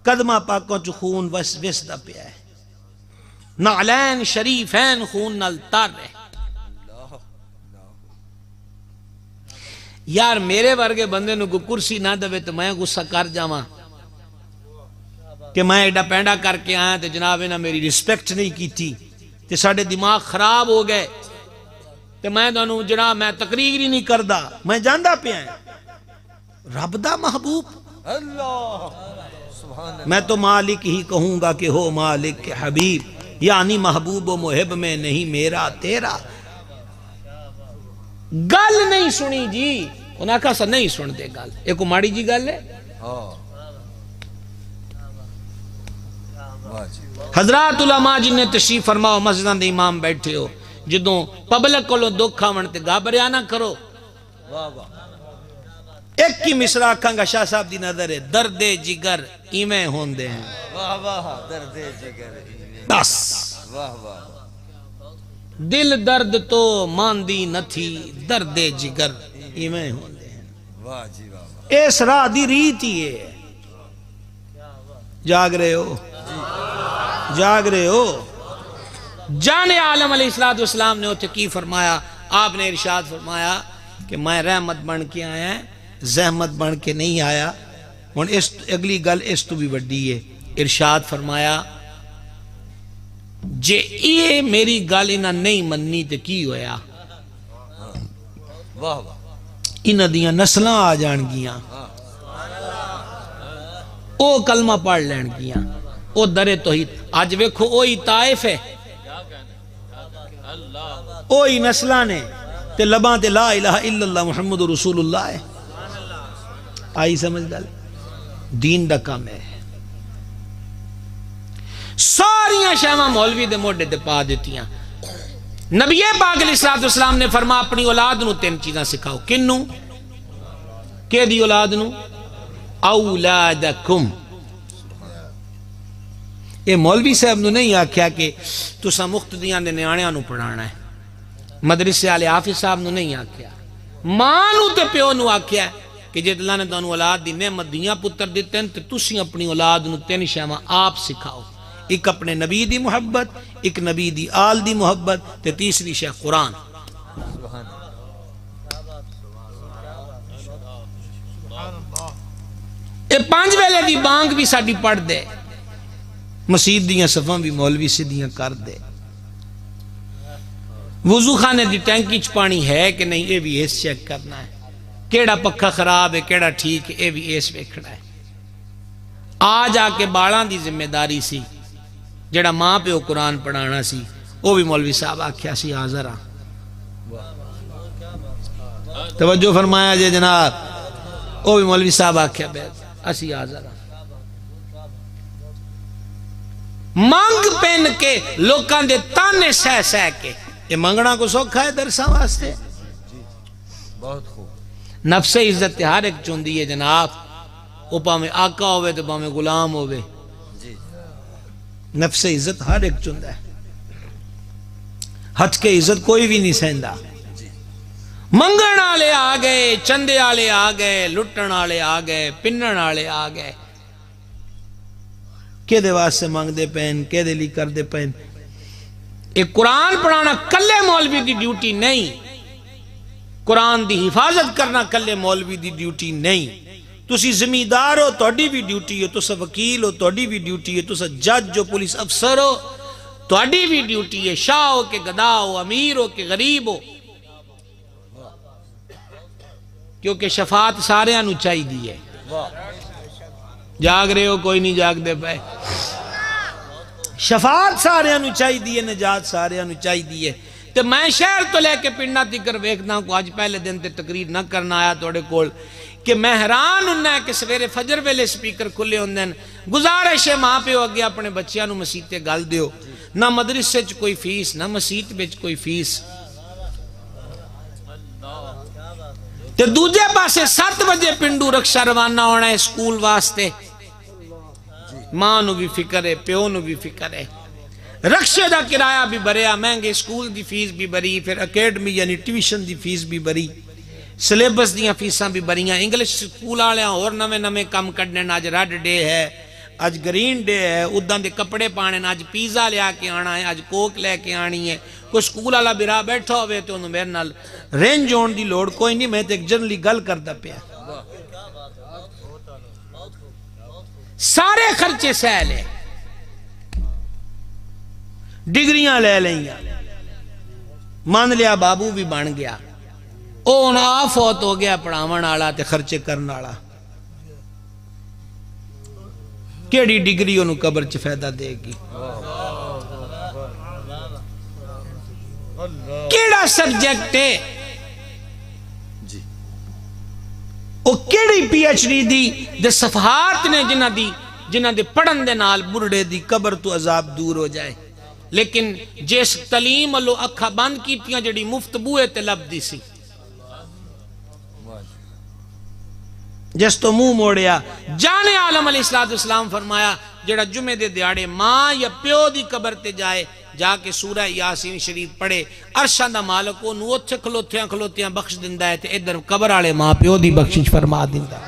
قدمہ پاکوں چو خون وس دا پیا ہے نعلین شریفین خون نال تار رہے یار میرے ورگے بندے نو کو کرسی نہ دوے تو میں غصہ کر جاواں کہ میں ایڈا پینڈا کر کے آیا تو جناب نے میری ریسپیکٹ نہیں کی تھی تے ساڑھے دماغ خراب ہو گئے تے میں دونوں جناب میں تقریر ہی نہیں کردہ میں جاندہ پہ آیا رب دا محبوب اللہ میں تو مالک ہی کہوں گا کہ ہو مالک کے حبیب یعنی محبوب و محب میں نہیں میرا تیرا گل نہیں سنی جی انہاں کہا سا نہیں سن دے گل ایک ماڑی جی گل ہے حضرات علماء جن نے تشریف فرماؤ مسجدان دے امام بیٹھے ہو جدوں پبلک کو لو دکھا ونتے گابریا نہ کرو ایک کی مصرع کھنگا شاہ صاحب دی نظر ہے درد جگر ایمیں ہوندے ہیں واہ واہ درد جگر بس واہ واہ دل درد تو ماندی نہ تھی درد جگر ایمیں ہوندے ہیں واہ جی واہ اس راہ دی ریت ہی ہے جاگ رہے ہو جاگ رہے ہو جان عالم علیہ السلام نے ہوتے کی فرمایا آپ نے ارشاد فرمایا کہ میں رحمت بن کے آیا ہے زحمت بن کے نہیں آیا اور اگلی گل اس تو بھی وڈی ہے ارشاد فرمایا جے یہ میری گل انہاں نہیں مننی تے کی ہویا واہ واہ انہاں دیاں نسلاں آ جان گیاں او کلمہ پڑھ لین گیاں او در توحید آج ویکھو اوہی طائف ہے اوہی نسلہ نے تے لباں تے لا الہ الا اللہ محمد رسول اللہ ہے آئی سمجھ گل دین دا کام ہے ساریاں شہمہ مولوی دے موڑے دے پا دیتیاں نبی پاک علیہ السلام نے فرما اپنی اولاد نو تین چیزاں سکھاؤ کنو کہ دی اولاد نو اولادکم اے مولوی صاحب نو نہیں آکھیا کہ تسا مقتدیاں دے نیانیاں نو پڑھانا ہے مدرسے والے حافظ صاحب نو نہیں آکھیا ماں نو تے پیو نو آکھیا کہ جے اللہ نے تانوں اولاد دی نعمت دیاں پتر دیتے ہیں تے تسی اپنی اولاد نو تین شہمہ آپ سکھاؤ ایک اپنے نبی دی محبت ایک نبی دی آل دی محبت تے تیسری شہ قرآن اے 5 ویلے دی بانگ بھی ساڑی پڑھ دے مسجد دیاں صفاں بھی مولوی سے دیاں کر دے وضو خانے دی ٹینکی چ پانی ہے کہ نہیں یہ بھی ایس چیک کرنا ہے، کیڑا پکھا خراب ہے کیڑا ٹھیک ہے یہ بھی ایس ویکھنا ہے۔ آج آ کے بالاں دی ذمہ داری سی، جڑا ماں پیو قرآن پڑھانا سی وہ بھی مولوی صاحب آکھیا سی حاضر ہاں۔ توجہ فرمایا جے جناب، وہ بھی مولوی صاحب آکھیا بے اسی حاضر ہاں۔ مانگ پین کے لوکاں دے تانے سہ سہ کے، یہ منگنا کو سوکھا ہے درساں واسطے؟ بہت خوب۔ نفس عزت ہر ایک چوندی ہے جناب، وہ پاویں آقا ہوئے تو پاویں غلام ہوئے، نفس عزت ہر ایک چوندہ ہے، ہٹ کے عزت کوئی بھی نہیں سہندا۔ منگن آلے آ گئے، چندے آلے آ گئے، لٹن آلے آ گئے، پنن آلے آ گئے، کہ دے واسطے مانگ دے پین، کہ دے لی کر دے پین۔ ایک قرآن پڑھانا کلے مولوی دی ڈیوٹی نہیں، قرآن دی حفاظت کرنا کلے مولوی دی ڈیوٹی نہیں۔ تسی زمیندار ہو توڑی بھی ڈیوٹی ہے، تسا وکیل ہو توڑی بھی ڈیوٹی ہے، تسا جج ہو پولیس افسر ہو توڑی بھی ڈیوٹی ہے، شاہ ہو کہ گدا ہو، امیر ہو کہ غریب ہو، کیونکہ شفاعت سارے انو چاہی دی ہے۔ جاگ رہے ہو کوئی نہیں جاگ دے پائے، شفاعت سارے انو چاہی دی ہے، نجات سارے انو چاہی دی ہے۔ تو میں شہر تو لے کے پنڈا تکر ویکھنا کو آج پہلے دن تے تقریر نہ کرنا آیا توڑے کول کہ میں حیران ہوں کہ سویرے فجر ویلے سپیکر کھلے ہوں دن گزارش ہے ماں پہ ہو گیا اپنے بچیاں نو مسیتے گل دیو، نہ مدرسے چ کوئی فیس نہ مسیت بچ کوئی فیس، تے دوجے پاسے 7 بجے پنڈو رکشہ روانہ ہونا ہے سکول واسطے، ماں نو بھی فکر ہے پیو نو بھی فکر ہے، رکشے دا کرایہ بھی بریا، مہنگے سکول دی فیس بھی بری، پھر اکیڈمی یعنی ٹیوشن دی فیس بھی بری، سلیبس دیاں فیساں بھی بریاں، انگلش سکول آلے ہیں اور نوے نوے کم کرنے، آج ریڈ ڈے ہے، آج گرین ڈے ہے، ادھاں دے کپڑے پانے، آج پیزا لیا کے آنا ہے، آج کوک لے کے آنی ہے۔ کوئی سکول آلا برا بیٹھا ہوئے تو انہوں میرے نال رینج ہون دی لوڑ کوئی نہیں، میں تو ایک جنرلی گل کرتا پیا، سارے خرچے سہ لے، ڈگریاں لے لیں، مان لیا بابو بھی بن گیا، اون آفوت ہو گیا پڑھاون آلا تے خرچے کرن آلا، کیڑی ڈگری انہوں قبر چ فائدہ دے گی، کیڑا سبجیکٹ ہے، او کیڑی پی ایچ ڈی دی دے صفحات نے جنہ دے پڑھن دے نال بڑھڑے دی قبر تو عذاب دور ہو جائے، لیکن جس تعلیم اللہ اکھا بند کیتیاں جڑی مفت بوئے تے لب دی سی، جس تو منہ موڑیا، جانے عالم علیہ السلام فرمایا جڑا جمعہ دے دیاڑے ماں یا پیو دی قبر تے جائے، جا کے سورہ یاسین شریف پڑھے، عرشاں دا مالک انہوں اتھے کھلوتیاں بخش دندہ ہے تے ادھر قبر آلے ماں پیو دی بخشش فرما دندہ۔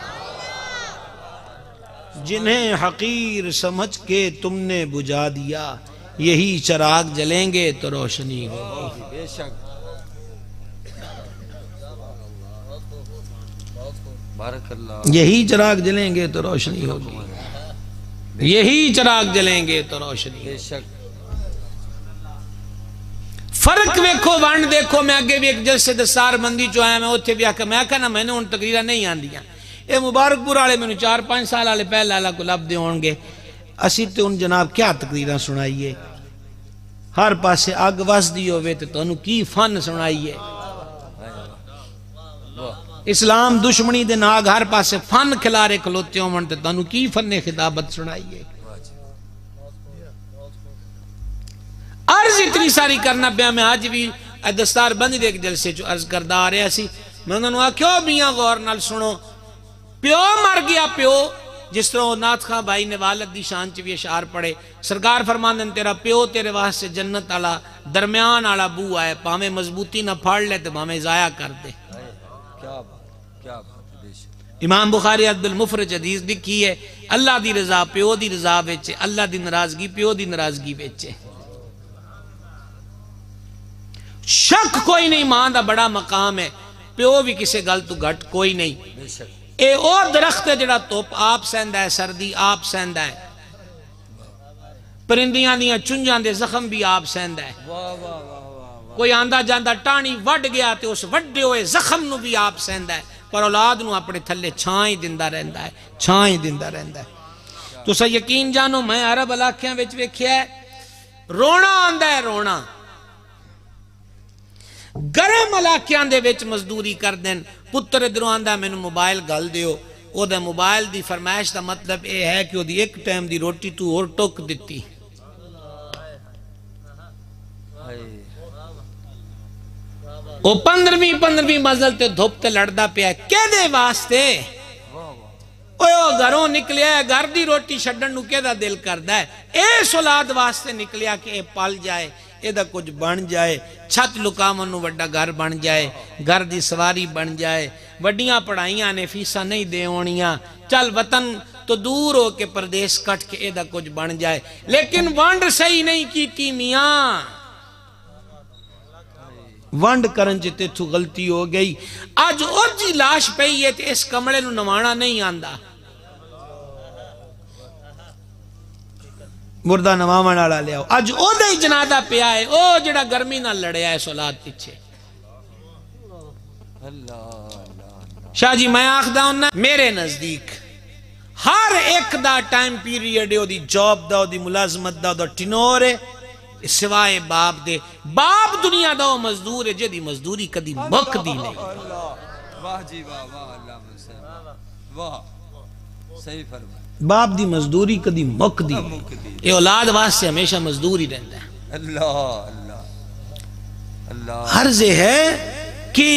جنہیں حقیر سمجھ کے تم نے بجھا دیا، یہی چراغ جلیں گے تو روشنی ہوگی۔ بے شک، بارک اللہ، یہی چراغ جلیں گے تو روشنی ہوگی، یہی چراغ جلیں گے تو روشنی ہوگی۔ بے شک، فرق ویکھو وانڈ دیکھو، میں آگے بھی ایک جلسے دستار بندی جو آیا میں اتھے بھی آکا میں آکا نا میں نے ان تقریرہ نہیں آن دیا، اے مبارک پور آلے میں نے 4-5 سال آلے پہلے اللہ کو لب دے ہونگے، اسی تے ان جناب کیا تقریرہ سنائیے، ہر پاسے آگ واس دی ہوئے تے تو انہوں کی فن سنائیے، اسلام دشمنی دے ناگ ہر پاسے فن کھلارے کھلوتے ہوں منتے تو انہوں کی فن خطابت سنائیے، عرض اتنی ساری کرنا پیا، میں آج بھی دستار بندی دے جلسے جو عرض کردہ آ رہے سی، میں انہوں نے کیوں میاں غور نال سنو، پیو مر گیا پیو، جس طرح نات خان بھائی نے والد دی شان چوی اشعار پڑھے، سرکار فرماندن تیرا پیو تیرے واسطے جنت آلا درمیان آلا بو آئے، پامیں مضبوطی نہ پھاڑ لے تو پامیں ضائع کر دے۔ کیا بات، کیا بات، بے شک، امام بخاری عبد المفرج حدیث لکھی ہے، اللہ دی رضا پیو دی رضا ویچے، اللہ دی ناراضگی پیو دی ناراضگی ویچے، شک کوئی نہیں، ماں دا بڑا مقام ہے، پیو بھی کسے گل تو گھٹ کوئی نہیں، بے شک، اے او درخت ہے جڑا توپ آپ سیندہ ہے، سردی آپ سیندہ ہے، پرندیاں دیاں چنجاں دے زخم بھی آپ سیندہ ہے، واہ واہ واہ واہ، کوئی آندہ جاندہ ٹانی وڈ گیا تے اس وڈے ہوئے زخم نو بھی آپ سہندہ ہے، پر اولاد نو اپنے تھلے چھائیں دندہ رہندہ ہے، چھائیں دندہ رہندہ ہے۔ تو سا یقین جانو میں عرب علاقیاں وچ ویکھیا ہے، رونا آندہ ہے رونا، گرم علاقیاں دے وچ مزدوری کر دیں، پتر ادھروں آندہ میں نے موبائل گل دیو، او دے موبائل دی فرمائش دا مطلب اے ہے کہ او دی ایک ٹائم دی روٹی تو اور ٹوک دیتی، او 15ویں منزل تے دھوپ تے لڑدا پیا کہ دے واسطے، او گھروں نکلیا ہے، گھر دی روٹی چھڈن نو کیدا دل کردا ہے، اس اولاد واسطے نکلیا کہ اے پل جائے، اے دا کچھ بن جائے، چھت لکامن نو وڈا گھر بن جائے، گھر دی سواری بن جائے، وڈیاں پڑھائیاں نے فیساں نہیں دے ہونیاں، چل وطن تو دور ہو کے پردیس کٹ کے اے دا کچھ بن جائے، لیکن وانڈ صحیح نہیں کیتی میاں، وانڈ کرن جتے تو غلطی ہو گئی، آج او جی لاش پئی ہے تے اس کمڑے نو نوانا نہیں آندہ، مردہ نوامان آڑا لے آؤ، آج او دے جنادہ پہ آئے، او جڑا گرمی نہ لڑے آئے سولاد پیچھے۔ شاہ جی میں آخدہ ہوں نا، میرے نزدیک ہر ایک دا ٹائم پیریڈ ہے، دی جاب دا، دی ملازمت دا، دا ٹینور ہے، سوائے باپ دے، باپ دنیا دا وہ مزدور ہے، جے دی مزدوری کدی مک دی نہیں، واہ جی واہ واہ، اللہ مسلم، واہ صحیح فرمائے، باپ دی مزدوری کدی مک دی نہیں، یہ اولاد واسطے ہمیشہ مزدوری رہتا ہے۔ اللہ اللہ اللہ، عرض ہے کہ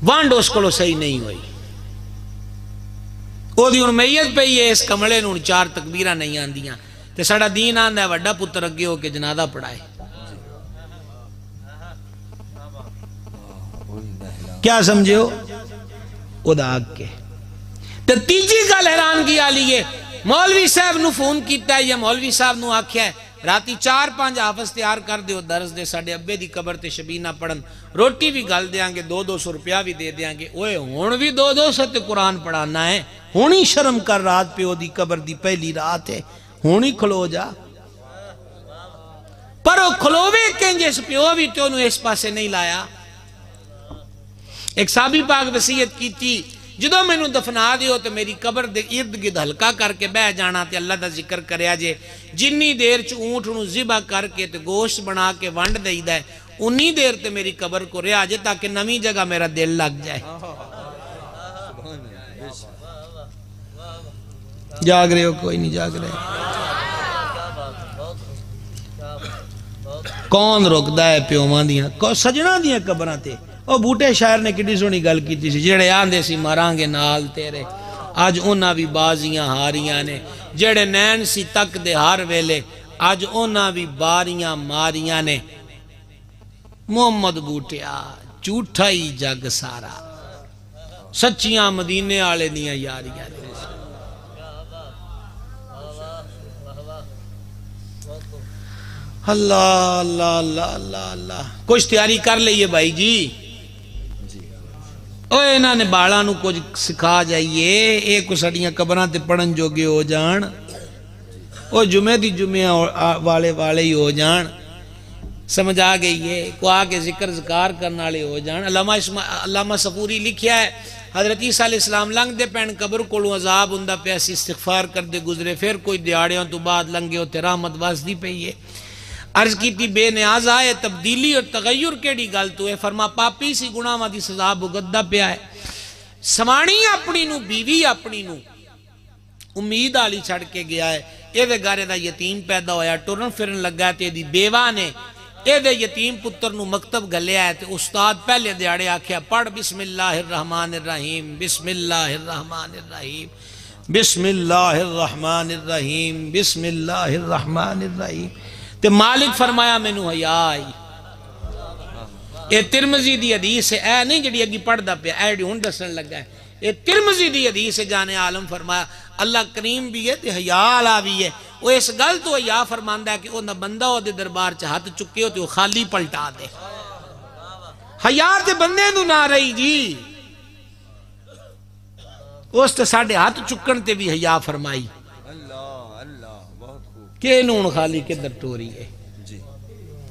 وانڈ اس کو صحیح نہیں ہوئی، او دی ان میت پہ یہ اس کمڑے نون 4 تکبیرہ نہیں آندیاں، تے ساڑا دین آندہ ہے وڈا پتر اگے ہو کے جنادہ پڑھائے، کیا سمجھے ہو؟ او دا آگ کے تے تیجی گل حیران کیا لیے، مولوی صاحب نو فون کیتا ہے، یا مولوی صاحب نو آکھیا ہے راتی 4-5 حافظ تیار کر دیو درس دے، ساڑھے ابے دی قبر تے شبینہ پڑھن، روٹی بھی گل دیاں گے، 200 روپیہ بھی دے دیاں گے، اوے ہون بھی 200 تے قرآن پڑھانا ہے، ہونی شرم کر رات پہ او دی قبر دی پہلی رات ہے، ہونی کھلو جا، پر او کھلووے کہیں جس پیو بھی تو انہوں اس پاسے نہیں لایا۔ ایک صحابی پاک وصیت کی تھی، جدو میں نو دفنا دیو تو میری قبر دے ارد گرد ہلکا کر کے بہ جانا تے اللہ دا ذکر کریا جے، جنی دیر چ اونٹ نو ذبح کر کے تے گوشت بنا کے ونڈ دئی دا ہے، انی دیر تے میری قبر کو رہا جے تاکہ نمی جگہ میرا دل لگ جائے۔ جاگ رہے ہو؟ کوئی نہیں جاگ رہے؟ کون رکدا ہے پیوماں دیاں سجنا دیاں قبراں تے؟ او بوٹے شاعر نے کڈی سونی گل کیتی سی، جڑے آندے سی ماراں گے نال تیرے، اج انہاں بھی بازیاں ہاریاں نے، جڑے نین سی تک دے ہر ویلے، اج انہاں بھی باریاں ماریاں نے۔ محمد بوٹیا جھوٹا ہی جگ سارا، سچیاں مدینے والے دیاں یاریاں نے۔ اللہ اللہ اللہ اللہ اللہ، کچھ تیاری کر لئیے بھائی جی، اوہ انہاں نے باڑاں نو کچھ سکھا جائیے، ایک سڑیاں قبراں تے پڑھن جو گے ہو جان، اوہ جمعہ دی جمعہ والے ہی ہو جان، سمجھ آ گئی ہے، کو آگے ذکر ذکار کرنا لے ہو جان۔ علامہ صفوری لکھیا ہے، حضرت عیسیٰ علیہ السلام لنگ دے پین قبر کولوں عذاب ہوندا پیاسی، استغفار کر دے گزرے، پھر کوئی دیاڑیاں تو بعد لنگے ہوتے رحمت واسدی پئی ہے۔ عرض کی تھی بے نیاز آئے تبدیلی اور تغیر کیڑی گل تو ہے، فرما پاپی سی گناہ دی سزا بھگتدا پیا ہے، سمانی اپنی نو بیوی اپنی نو امید آلی چھڑ کے گیا ہے، اے دے گارے دا یتیم پیدا ہویا، ٹورن پھرن لگا تے دی بیوہ نے اے دے یتیم پتر نو مکتب گلیا ہے، تے استاد پہلے دیاڑے آکھیا پڑھ بسم اللہ الرحمن الرحیم، بسم اللہ الرحمن الرحیم، بسم اللہ الرحمن الرحیم، بسم اللہ الرحمن الرحیم، تے مالک فرمایا میں نو حیا آئی۔ اے ترمذی دی حدیث ہے، اے نہیں جڑی اگی پڑھ دا پیا، اے ہن دسن لگا ہے، اے ترمذی دی حدیث ہے، جانے عالم فرمایا اللہ کریم بھی ہے تے حیا والا بھی ہے، وہ اس گل تو حیا فرماندا ہے کہ او نہ بندہ او دے دربار چ ہاتھ چکے ہو تے وہ خالی پلٹا دے، حیا تے بندے نو نہ رہی جی، اس تے ساڈے ہاتھ چکن تے بھی حیا فرمائی کہ نون خالی کے در ٹوری ہے۔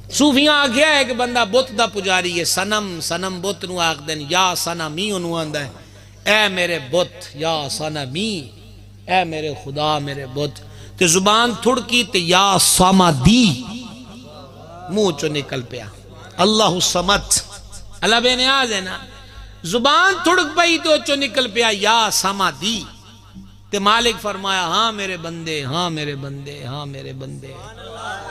صوفیاں آگیا ہے کہ بندہ بت دا پجاری ہے، سنم سنم بت نو آگ دین، یا سنمی انہوں آندہ ہے اے میرے بت، یا سنمی اے میرے خدا میرے بت، تے زبان تھڑکی تے یا سامدی منہ چو نکل پیا، اللہ سمت، اللہ بے نیاز ہے نا، زبان تھڑک پئی تو چو نکل پیا یا سامدی، تے مالک فرمایا ہاں میرے بندے، ہاں میرے بندے، ہاں میرے بندے،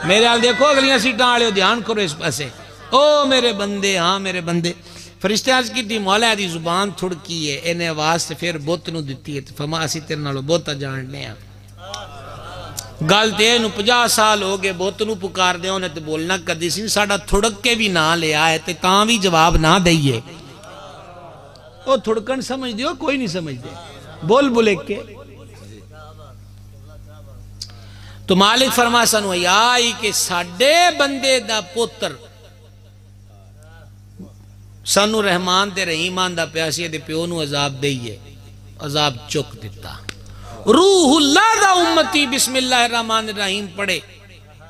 میرے حال دیکھو اگلیاں سیٹاں آلے ہو، دھیان کرو اس پاسے، او میرے بندے، ہاں میرے بندے۔ فرشتے عرض کی تھی مولا دی زبان تھڑکی ہے، انہیں آواز سے پھر بت نو دیتی ہے، فرما اسی تیرے نالو بوتا جاننے ہیں، گل تے نو 50 سال ہو گئے بت نو پکار دے انہیں تے بولنا کدی سی ساڑا تھڑک کے بھی نہ لے آئے تے تاں بھی جواب نہ دئیے، او تھڑکن سمجھ دیو کوئی نہیں سمجھ دے، بول بولے کے تو مالک فرما سنو آئی کہ ساڑے بندے دا پتر سنو رحمان دے رحیمان دا پیاسی دے پیونو عذاب دئیے، عذاب چک دیتا، روح اللہ دا امتی بسم اللہ الرحمن الرحیم پڑھے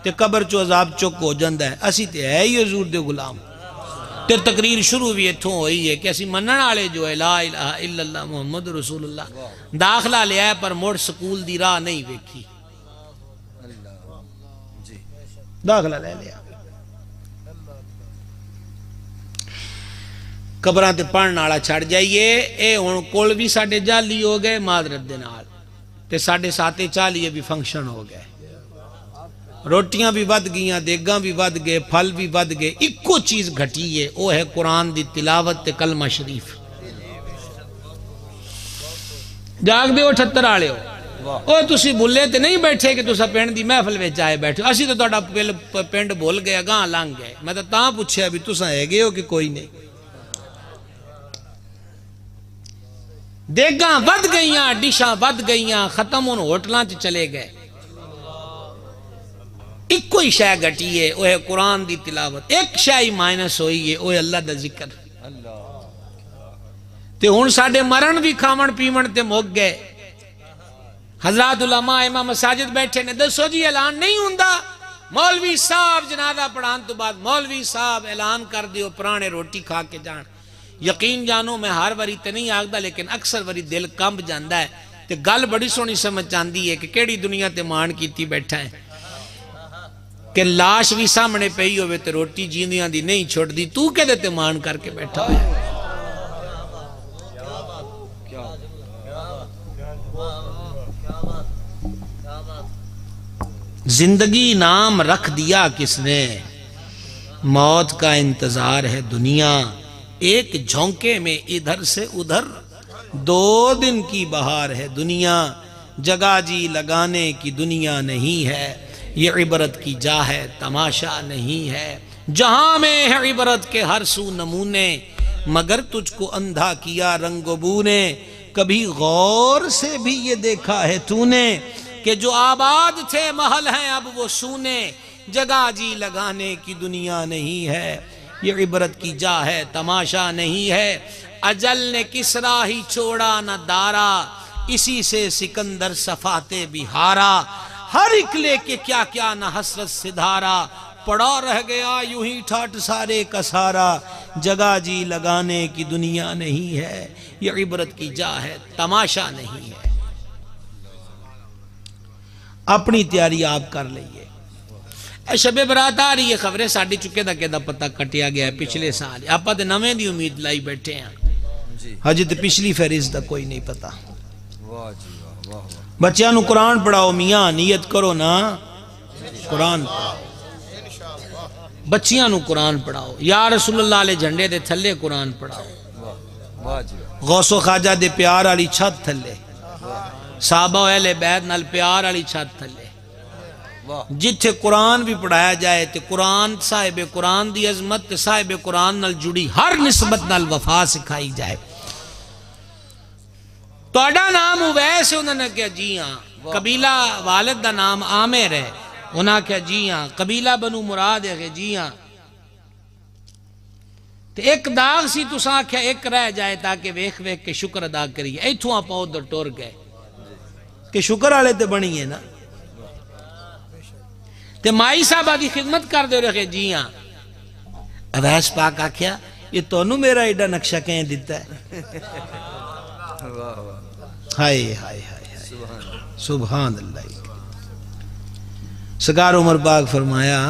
تے قبر چو عذاب چک ہو جندہ ہے، اسی تے ہے ہی حضور دے غلام، تے تقریر شروع بھی اتھوں ہوئی ہے کہ اسی منن آلے جو ہے لا الہ الا اللہ محمد رسول اللہ داخلہ لے آئے پر موڑ سکول دی راہ نہیں ویکھی، داخلہ لے لیا، قبران تے پڑھنا آڑا چھڑ جائیے، اے ہون کول بھی ساڑھے جالی ہو گئے معذرت دے نال، تے ساڑھے 7:40 بھی فنکشن ہو گئے، روٹیاں بھی ود گئیاں، دیگاں بھی ود گئے، پھل بھی ود گئے، ایکو چیز گھٹی ہے، وہ ہے قرآن دی تلاوت تے کلمہ شریف، جاگ دے 78 آڑے ہو، او تسی بھولے تے نہیں بیٹھے کہ تسا پینڈ دی محفل میں چاہے بیٹھے، اسی تو توڑا پینڈ بھول گیا گاں لانگ گئے، میں تو تاں پوچھے ابھی تسا ہے گئے ہو کہ کوئی نہیں، دیگاں ود گئیاں، ڈشاں ود گئیاں، ختم ان ہوٹلاں چ چلے گئے، ایک کوئی شے گھٹی ہے، وہ ہے قرآن دی تلاوت، ایک شے ہی مائنس ہوئی ہے، وہ ہے اللہ دا ذکر، تے ہون ساڑھے مرن بھی کھامن پیمن تے موگ گئے، حضرات علماء امام مساجد بیٹھے نے دسو جی اعلان نہیں ہوندہ، مولوی صاحب جنازہ پڑھان تو بعد مولوی صاحب اعلان کر دیو پرانے روٹی کھا کے جان، یقین جانو میں ہر وری تے نہیں آگدا لیکن اکثر وری دل کمب جاندہ ہے، تے گل بڑی سونی سمجھ چاندی ہے کہ کیڑی دنیا تے مان کیتی بیٹھا ہے، کہ لاش بھی سامنے پہی ہوئے تے روٹی جیندیاں دی نہیں چھوڑ دی، تو کہ دیتے مان کر کے بیٹھا ہے، زندگی نام رکھ دیا کس نے، موت کا انتظار ہے دنیا، ایک جھونکے میں ادھر سے ادھر 2 دن کی بہار ہے دنیا، جگہ جی لگانے کی دنیا نہیں ہے، یہ عبرت کی جا ہے تماشا نہیں ہے، جہاں میں ہے عبرت کے ہر سو نمونے، مگر تجھ کو اندھا کیا رنگ و بو نے، کبھی غور سے بھی یہ دیکھا ہے تو نے، کہ جو آباد تھے محل ہیں اب وہ سونے، جگہ جی لگانے کی دنیا نہیں ہے، یہ عبرت کی جا ہے تماشا نہیں ہے، اجل نے کسرا ہی چھوڑا نہ دارا، اسی سے سکندر صفاتے بھی ہارا، ہر ایک لے کے کیا کیا نہ حسرت سے دھارا، پڑا رہ گیا یوں ہی ٹھاٹ سارے کا سارا، جگہ جی لگانے کی دنیا نہیں ہے، یہ عبرت کی جا ہے تماشا نہیں ہے، اپنی تیاری آپ کر لئیے، شب برات آ رہی ہے، خبریں ساڑھی چکے دا کہ دا پتہ کٹیا گیا ہے پچھلے سال، آپ پا دے نویں دی امید لائی بیٹھے ہیں، حج تے پچھلی فیریز دا کوئی نہیں پتا، بچیاں نو قرآن پڑھاؤ، میاں نیت کرو نا قرآن پڑھاؤ، بچیاں نو قرآن پڑھاؤ، یا رسول اللہ علیہ جھنڈے دے تھلے قرآن پڑھاؤ، غوث و خواجہ دے پیار علی چھت تھلے، صحابہ و اہل بیت نال پیار علی چھت تھلے، جتھے قرآن بھی پڑھایا جائے تے قرآن صاحب قرآن دی عظمت تے صاحب قرآن نال جڑی ہر نسبت نال وفا سکھائی جائے، تو اڈا نام اویس ہے، انہوں نے کہا جی ہاں، قبیلہ والد دا نام عامر ہے، انہوں نے کہا جی ہاں، قبیلہ بنو مراد ہے جی ہاں، تے ایک داغ سی تو ساں کیا ایک رہ جائے تاکہ ویخ ویخ کے شکر ادا کریے، ایتھوں آپ ادھر ٹور گئے کہ شکر آلے تے بنی ہے نا، تے تے مائی صاحبہ دی خدمت کر دے رکھے جی ہاں اویس پاک آکھیا یہ تونوں میرا ایڈا نقشہ کہیں دیتا ہے ہائے ہائے ہائے سبحان اللہ سرکار عمر پاک فرمایا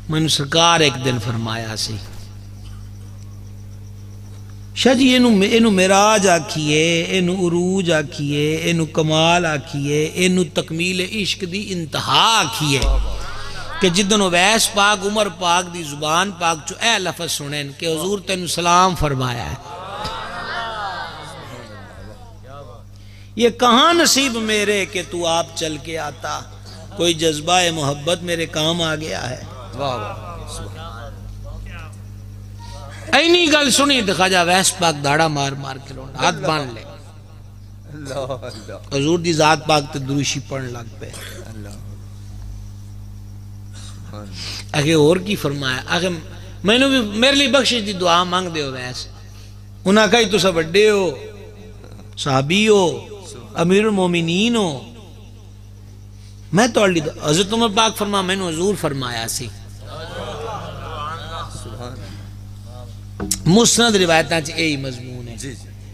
میں نے سرکار ایک دن فرمایا سی شاہ جی اینو معراج آکھیے اینو عروج آکھیے اینو کمال آکھیے اینو تکمیل عشق دی انتہا آکھیے کہ جدن اویس پاک عمر پاک دی زبان پاک چو اے لفظ سنیں کہ حضور تینو سلام فرمایا ہے یہ کہاں نصیب میرے کہ تو آپ چل کے آتا کوئی جذبہ محبت میرے کام آ گیا ہے اینی گل سنی تو خواجہ اویس پاک داڑا مار مار کے رونا ہاتھ باندھ لے حضور دی ذات پاک تے دروشی پڑھن لگ پہ آگے اور کی فرمایا آگے میں نے بھی میرے لیے بخشش دی دعا مانگ دے اویس انہاں کہا تو سب بڑے ہو صحابی ہو امیر المومنین ہو میں توڑ لی حضرت عمر پاک فرما میں نے حضور فرمایا سی مسند روایتاں چ یہی مضمون ہے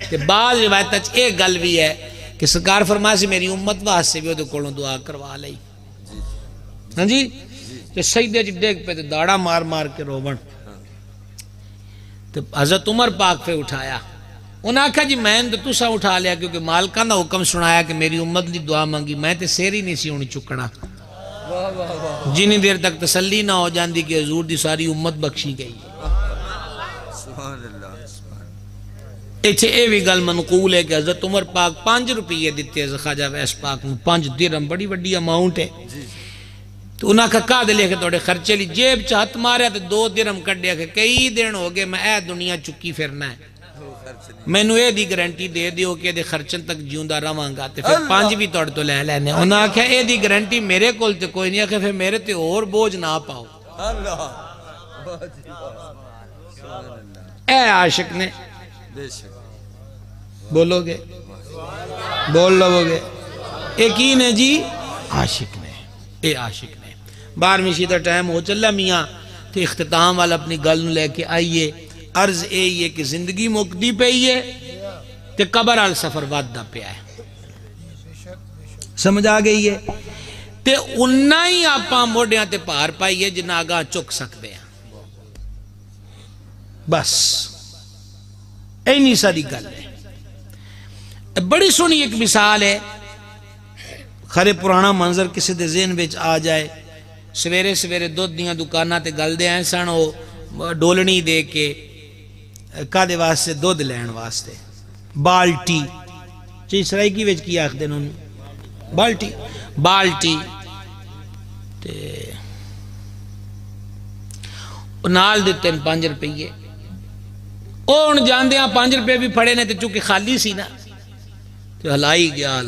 کہ بعض روایتاں چ ایک گل بھی ہے کہ سرکار فرمایا سی میری امت واسطے بھی وہ کولوں دعا کروا لئی ہاں جی کہ سجدے چ ڈگ پہ تے داڑا مار مار کے روبن تو حضرت عمر پاک پہ اٹھایا انہاں کہا جی میں تو تسا اٹھا لیا کیونکہ مالکاں دا حکم سنایا کہ میری امت دی دعا مانگی میں تے سیری نہیں سی ہونی چکنا جنی دیر تک تسلی نہ ہو جاندی کہ حضور دی ساری امت بخشی گئی ایچھے اے بھی گل منقول ہے کہ حضرت عمر پاک 5 روپیے دیتے ہیں خواجہ اویس پاک 5 درہم بڑی بڑی اماؤنٹ ہے تو انہاں کہا دے لے کہ توڑے خرچے لی جیب چاہت ماریا تو 2 درہم کڑیا کہ کئی دن ہو گئے میں اے دنیا چکی پھرنا ہے میں نے یہ دی گارنٹی دے دیو کہ دے خرچن تک جیوندہ روانگا تے پھر 5 بھی توڑ تو لے لینے انہاں کہا یہ دی گارنٹی میرے کول تے کوئی نہیں ہے کہ پھر میرے تے اور بوجھ نہ پاؤ اے عاشق نے بولو گے بول لو گے ایک ہی نے جی عاشق نے اے عاشق نے 12ویں شیدہ ٹائم ہو چلا میاں تو اختتام والا اپنی گل لے کے آئیے عرض اے یہ کہ زندگی مقدی پہ ہی ہے تے قبر آل سفر وعدہ پہ آئے سمجھ آ گئی ہے تے انہاں ہی آپاں موڑیاں تے پار پائیے جنہاں آگاں چک سکتے ہیں بس اینی ساری گل ہے بڑی سونی ایک مثال ہے خرے پرانا منظر کسی دے ذہن وچ آ جائے سویرے سویرے دودھ دیاں دکانہ تے گل دے ہیں سن وہ ڈولنی دے کے کادے واسطے دودھ لین واسطے بالٹی چیز سرائی کی وچ کی آخ دین انہوں بالٹی تے نال دیتے ہیں 5 روپیے اون جان دیاں 5 روپے بھی پڑے نے تے چونکہ خالی سی نا تو ہلائی گیا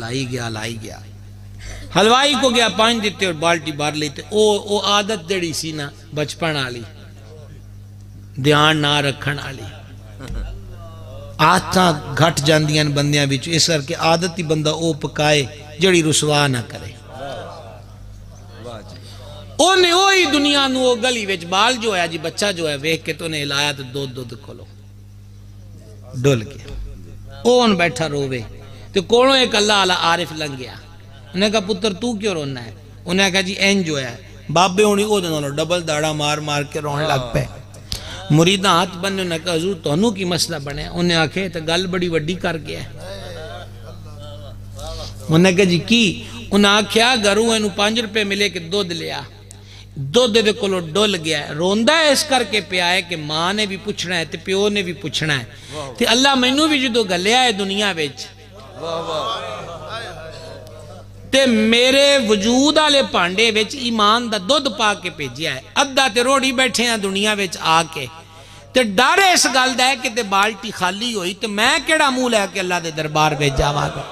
حلوائی کو گیا 5 دیتے اور بالٹی بار لیتے او عادت دیڑی سی نا بچپن آلی دھیان نہ رکھن آلی آتاں گھٹ جاندیاں بندیاں بیچو اس کر کے عادت ہی بندہ او پکائے جڑی رسوا نہ کرے اونے اوہی دنیا نو او گلی ویچ بال جو ہے جی بچہ جو ہے ویک کے تو نے ہلایا تو دودھ کھولو ڈول گیا اون بیٹھا رووے تو کونوں ایک اللہ علیہ عارف لنگ گیا انہیں کہا پتر تو کیوں رونا ہے انہیں کہا جی این جو ہے بابے ہونی او دنوں ڈبل داڑا مار مار کے رون لگ پہ مریدہ ہاتھ بننے انہیں کہا حضور تو انہوں کی مسئلہ بنے انہیں آکھے تو گل بڑی وڈی کر گیا ہے انہیں کہا جی کی انہیں آکھیا گھروں انہوں 5 روپے ملے کہ دودھ لیا دودھ دے کلو ڈول گیا ہے روندہ ہے اس کر کے پہ آئے کہ ماں نے بھی پوچھنا ہے تے پیو نے بھی پوچھنا ہے تے اللہ مینوں بھی جدو گلیا ہے دنیا ویچ تے میرے وجود آلے پانڈے ویچ ایمان دا دودھ پا کے پیجیا ہے ادھا تے روڑی بیٹھے ہیں دنیا ویچ آکے تے ڈارے اس گل دا ہے کہ تے بالٹی خالی ہوئی تے میں کیڑا مول ہے کہ اللہ دے دربار ویچ جاوا گا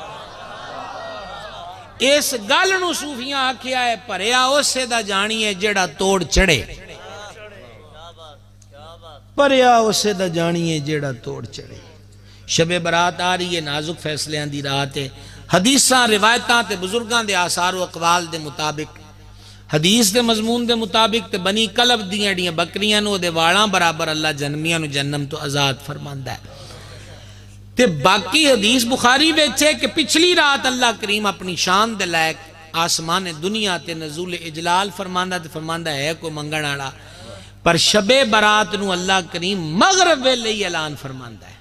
اس گل نو صوفیاں آکھیا ہے پریا اسے دا جانی ہے جڑا توڑ چڑے پریا اسے دا جانی ہے جڑا توڑ چڑے شب برات آ رہی ہے نازک فیصلے آن دی رات ہے حدیثاں روایتاں تے بزرگاں دے آثار و اقوال دے مطابق حدیث دے مضمون دے مطابق تے بنی کلب دیاں ڈیاں بکریاں نو دے والاں برابر اللہ جنمیاں نو جنم تو آزاد فرماندا ہے تے باقی حدیث بخاری وچ ہے کہ پچھلی رات اللہ کریم اپنی شان دے لائق آسمان دنیا تے نزول اجلال فرماندا تے فرماندا ہے کوئی منگن والا پر شب برات نو اللہ کریم مغرب ویلے ہی اعلان فرماندا ہے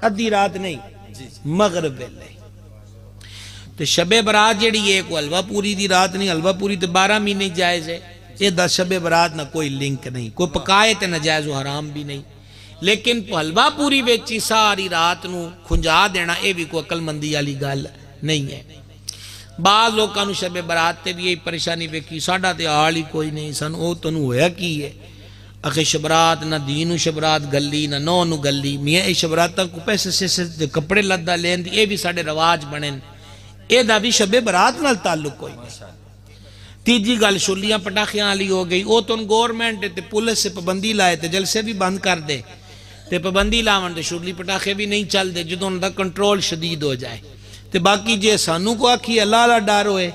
ادھی رات نہیں مغرب ویلے تے شب برات جیڑی ہے کوئی حلوہ پوری دی رات نہیں حلوہ پوری تے 12 مہینے جائز ہے یہ 10 شب برات نہ کوئی لنک نہیں کوئی پکائے تے ناجائز و حرام بھی نہیں لیکن حلوہ پوری ویچی ساری رات نو کھنجا دینا اے بھی کوئی عقل مندی والی گل نہیں ہے بعض لوگوں نے شب برات تے بھی یہی پریشانی ویکھی ساڈا تے حال ہی کوئی نہیں سن او تنوں ہویا کی ہے اکھے شبرات نہ دینو شبرات گلی نہ نو نو گلی میاں اے شبراتاں کو پیسے سے کپڑے لدا لین دی اے بھی ساڈے رواج بنن اے دا بھی شب برات نال تعلق کوئی نہیں تیجی گل شلیاں پٹاخیاں والی ہو گئی او تن گورنمنٹ تے پولیس سے پابندی لائے تے جلسے بھی بند کر دے تے پابندی لاون تے شلی پٹاخے بھی نہیں چل دے جدوں دا کنٹرول شدید ہو جائے تے باقی جے سانو کو آکھی اللہ اللہ ڈر ہوئے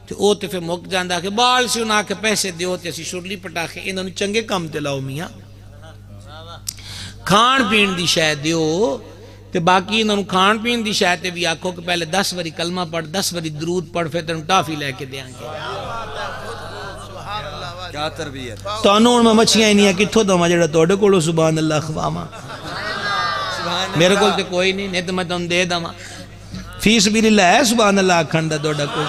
تے او تے پھر مک جاندا کہ بال سے انہاں کے پیسے دیو تے اسی شلی پٹاخے انہاں نوں چنگے کام تے لاؤ میاں کھان پین دی شے دیو تے باقی انہوں کھان پین دی شاید تے بھی آکھو کہ پہلے 10 وری کلمہ پڑھ 10 وری درود پڑھ پھر تنوں ٹافی لے کے دیاں گے کیا تربیت تو انہوں میں مچھیاں ہی نہیں ہے کتھو دو مجھڑا توڑے کولو سبحان اللہ خواما میرے کول تے کوئی نہیں تو میں تم دے دا فی سبیل اللہ ہے سبحان اللہ کھنڈا دوڑا کوئی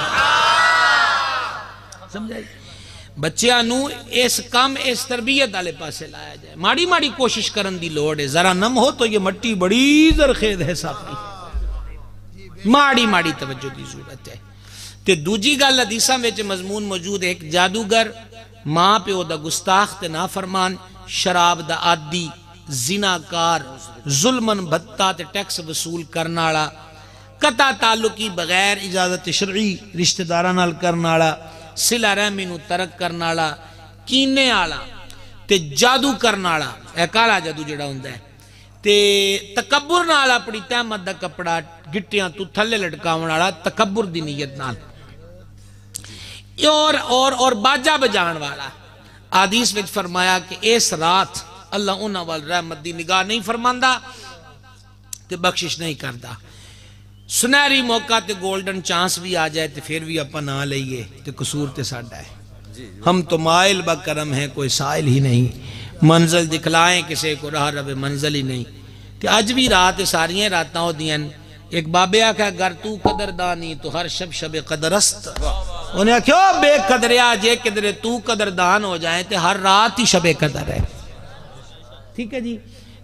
سمجھائی بچیاں نو اس کام اس تربیت آلے پاسے لایا جائے ماڑی ماڑی کوشش کرن دی لوڑ ہے ذرا نم ہو تو یہ مٹی بڑی زرخیز ہے ساقی ماڑی ماڑی توجہ دی ضرورت ہے تے دوجی گل حدیثاں وچ مضمون موجود ہے ایک جادوگر ماں پیو دا گستاخ تے نافرمان شراب دا عادی زناکار ظلمن بھتا تے ٹیکس وصول کرنالا قطع تعلقی بغیر اجازت شرعی رشتہ داراں نال کرنالا صلہ رحمی نو ترک کرنالا کینے آلا تے جادو کرنالا اے کالا جادو جڑا ہوندا ہے تے تکبر نال اپنی تہمت دا کپڑا گٹیاں تو تھلے لٹکاون والا تکبر دی نیت نال اور باجا بجان والا حدیث وچ فرمایا کہ اس رات اللہ انہاں وال رحمت دی نگاہ نہیں فرماندا تے بخشش نہیں کردا سنہری موقع تے گولڈن چانس بھی آ جائے تے پھر بھی اپنا نہ لئیے تے قصور تے ساڈا ہے ہم تو مائل بکرم ہیں کوئی سائل ہی نہیں منزل دکھلائیں کسے کو راہ رب منزل ہی نہیں تے آج بھی رات ساریاں راتاں ہو دیاں ایک بابے آکھا گر تو قدردانی تو ہر شب شب قدرست انہیں کیوں بے قدریا جے قدرے تو قدردان ہو جائیں تے ہر رات ہی شب قدر ہے ٹھیک ہے جی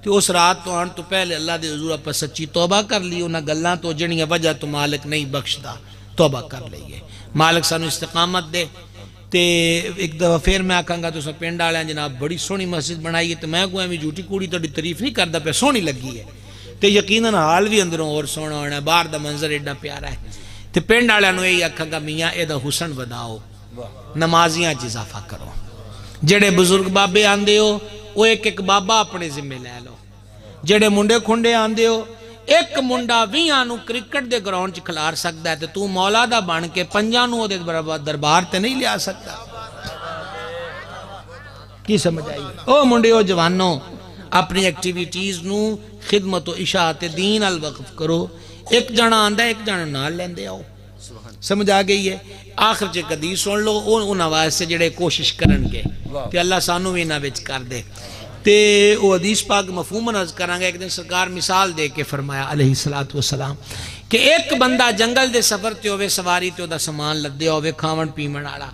تو اس رات تو آن تو پہلے اللہ دے حضور پر سچی توبہ کر لی انہاں گلاں تو جنیاں وجہ تو مالک نہیں بخشدا توبہ کر لئیے مالک سانو استقامت دے تے ایک دفعہ پھر میں آکھاں گا تو سا پینڈ آلے ہیں جناب بڑی سونی مسجد بنائی ہے تو میں کوئی ہمیں جھوٹی کوڑی تو تعریف نہیں کردا پہ سونی لگی ہے تے یقیناً حال بھی اندروں اور سونا ہونا ہے باہر دا منظر ایڈا پیارا ہے تے پینڈ آلے ہیں یہی آکھاں گا میاں اے دا حسن بداؤ نمازیاں اضافہ کرو جڑے بزرگ بابے آندے ہو وہ ایک ایک بابا اپنے ذمہ لے لو جڑے منڈے کھنڈے آندے ہو ایک منڈا بھی آنو کرکٹ دے گراؤنڈ چ کھلار سکتا ہے تو مولا دا بن کے پنجاں نو دے دربار تے نہیں لیا سکتا کی سمجھ آئی او منڈے او جوانوں اپنی ایکٹیویٹیز نو خدمت و اشاعت دین الوقف کرو ایک جانا آندہ ایک جانا نال لیندے آؤ سمجھ آ گئی ہے آخر چے قدیس سن لو ان آواز سے جڑے کوشش کرن گے کہ اللہ سانو بھی نہ وچ کر دے تے وہ حدیث پاک مفہوم عرض کریں گے ایک دن سرکار مثال دے کے فرمایا علیہ السلام کہ ایک بندہ جنگل دے سفر تے ہوئے سواری تے دا سامان لدے ہوئے کھاون پیمن آڑا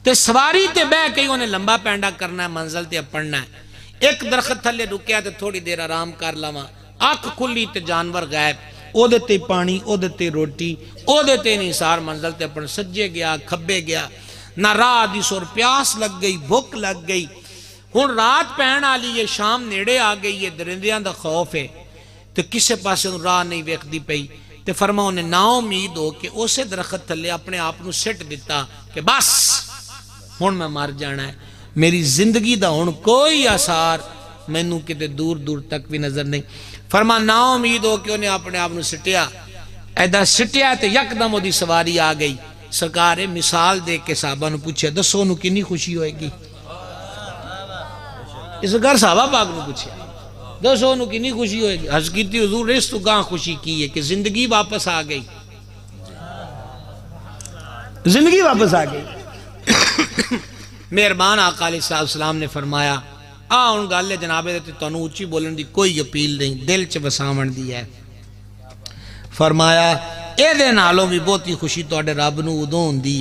تے سواری تے بے کئی انہیں لمبا پینڈا کرنا ہے منزل تے پڑھنا ہے ایک درخت تھلے رکیا تے تھوڑی دیر آرام کر لما آنکھ کھلی تے جانور غائب او دیتے پانی او دیتے روٹی او دیتے نثار منزل تے اپن سجے گیا کھبے گیا نہ راہ دی سور پیاس لگ گئی بھوک لگ گئی ہن رات پہن آلی یہ شام نیڑے آ گئی یہ درندیاں دا خوف ہے تو کسے پاسے راہ نہیں ویکھ دی پئی تے فرما انہیں نا امید ہو کہ اسے درخت تھلے اپنے آپنو سٹ دیتا کہ بس ہن میں مر جانا ہے میری زندگی دا ہن کوئی آثار مینوں کتے دور دور تک بھی نظر نہیں فرما نا امید ہو کہ انہیں اپنے آپنو سٹیا ایدہ سٹیا تے یک دم وہ دی سواری آ گئی سرکار مثال دے کے صحابہ نو پوچھے دسو نو کنی خوشی ہوئے گی. اس سرکار صحابہ پاک نو پوچھے دسو نو کنی خوشی ہوئے گی. عرض کیتی حضور اس تو گاں خوشی کی ہے کہ زندگی واپس آ گئی. زندگی واپس آ گئی. مہربان آقا علیہ السلام نے فرمایا ان گل جناب تانوں اچھی بولن دی کوئی اپیل نہیں, دل چ وساون دی ہے. فرمایا اے دے نالوں بھی بہتی خوشی تواڈے رب نو ادوں ہوندی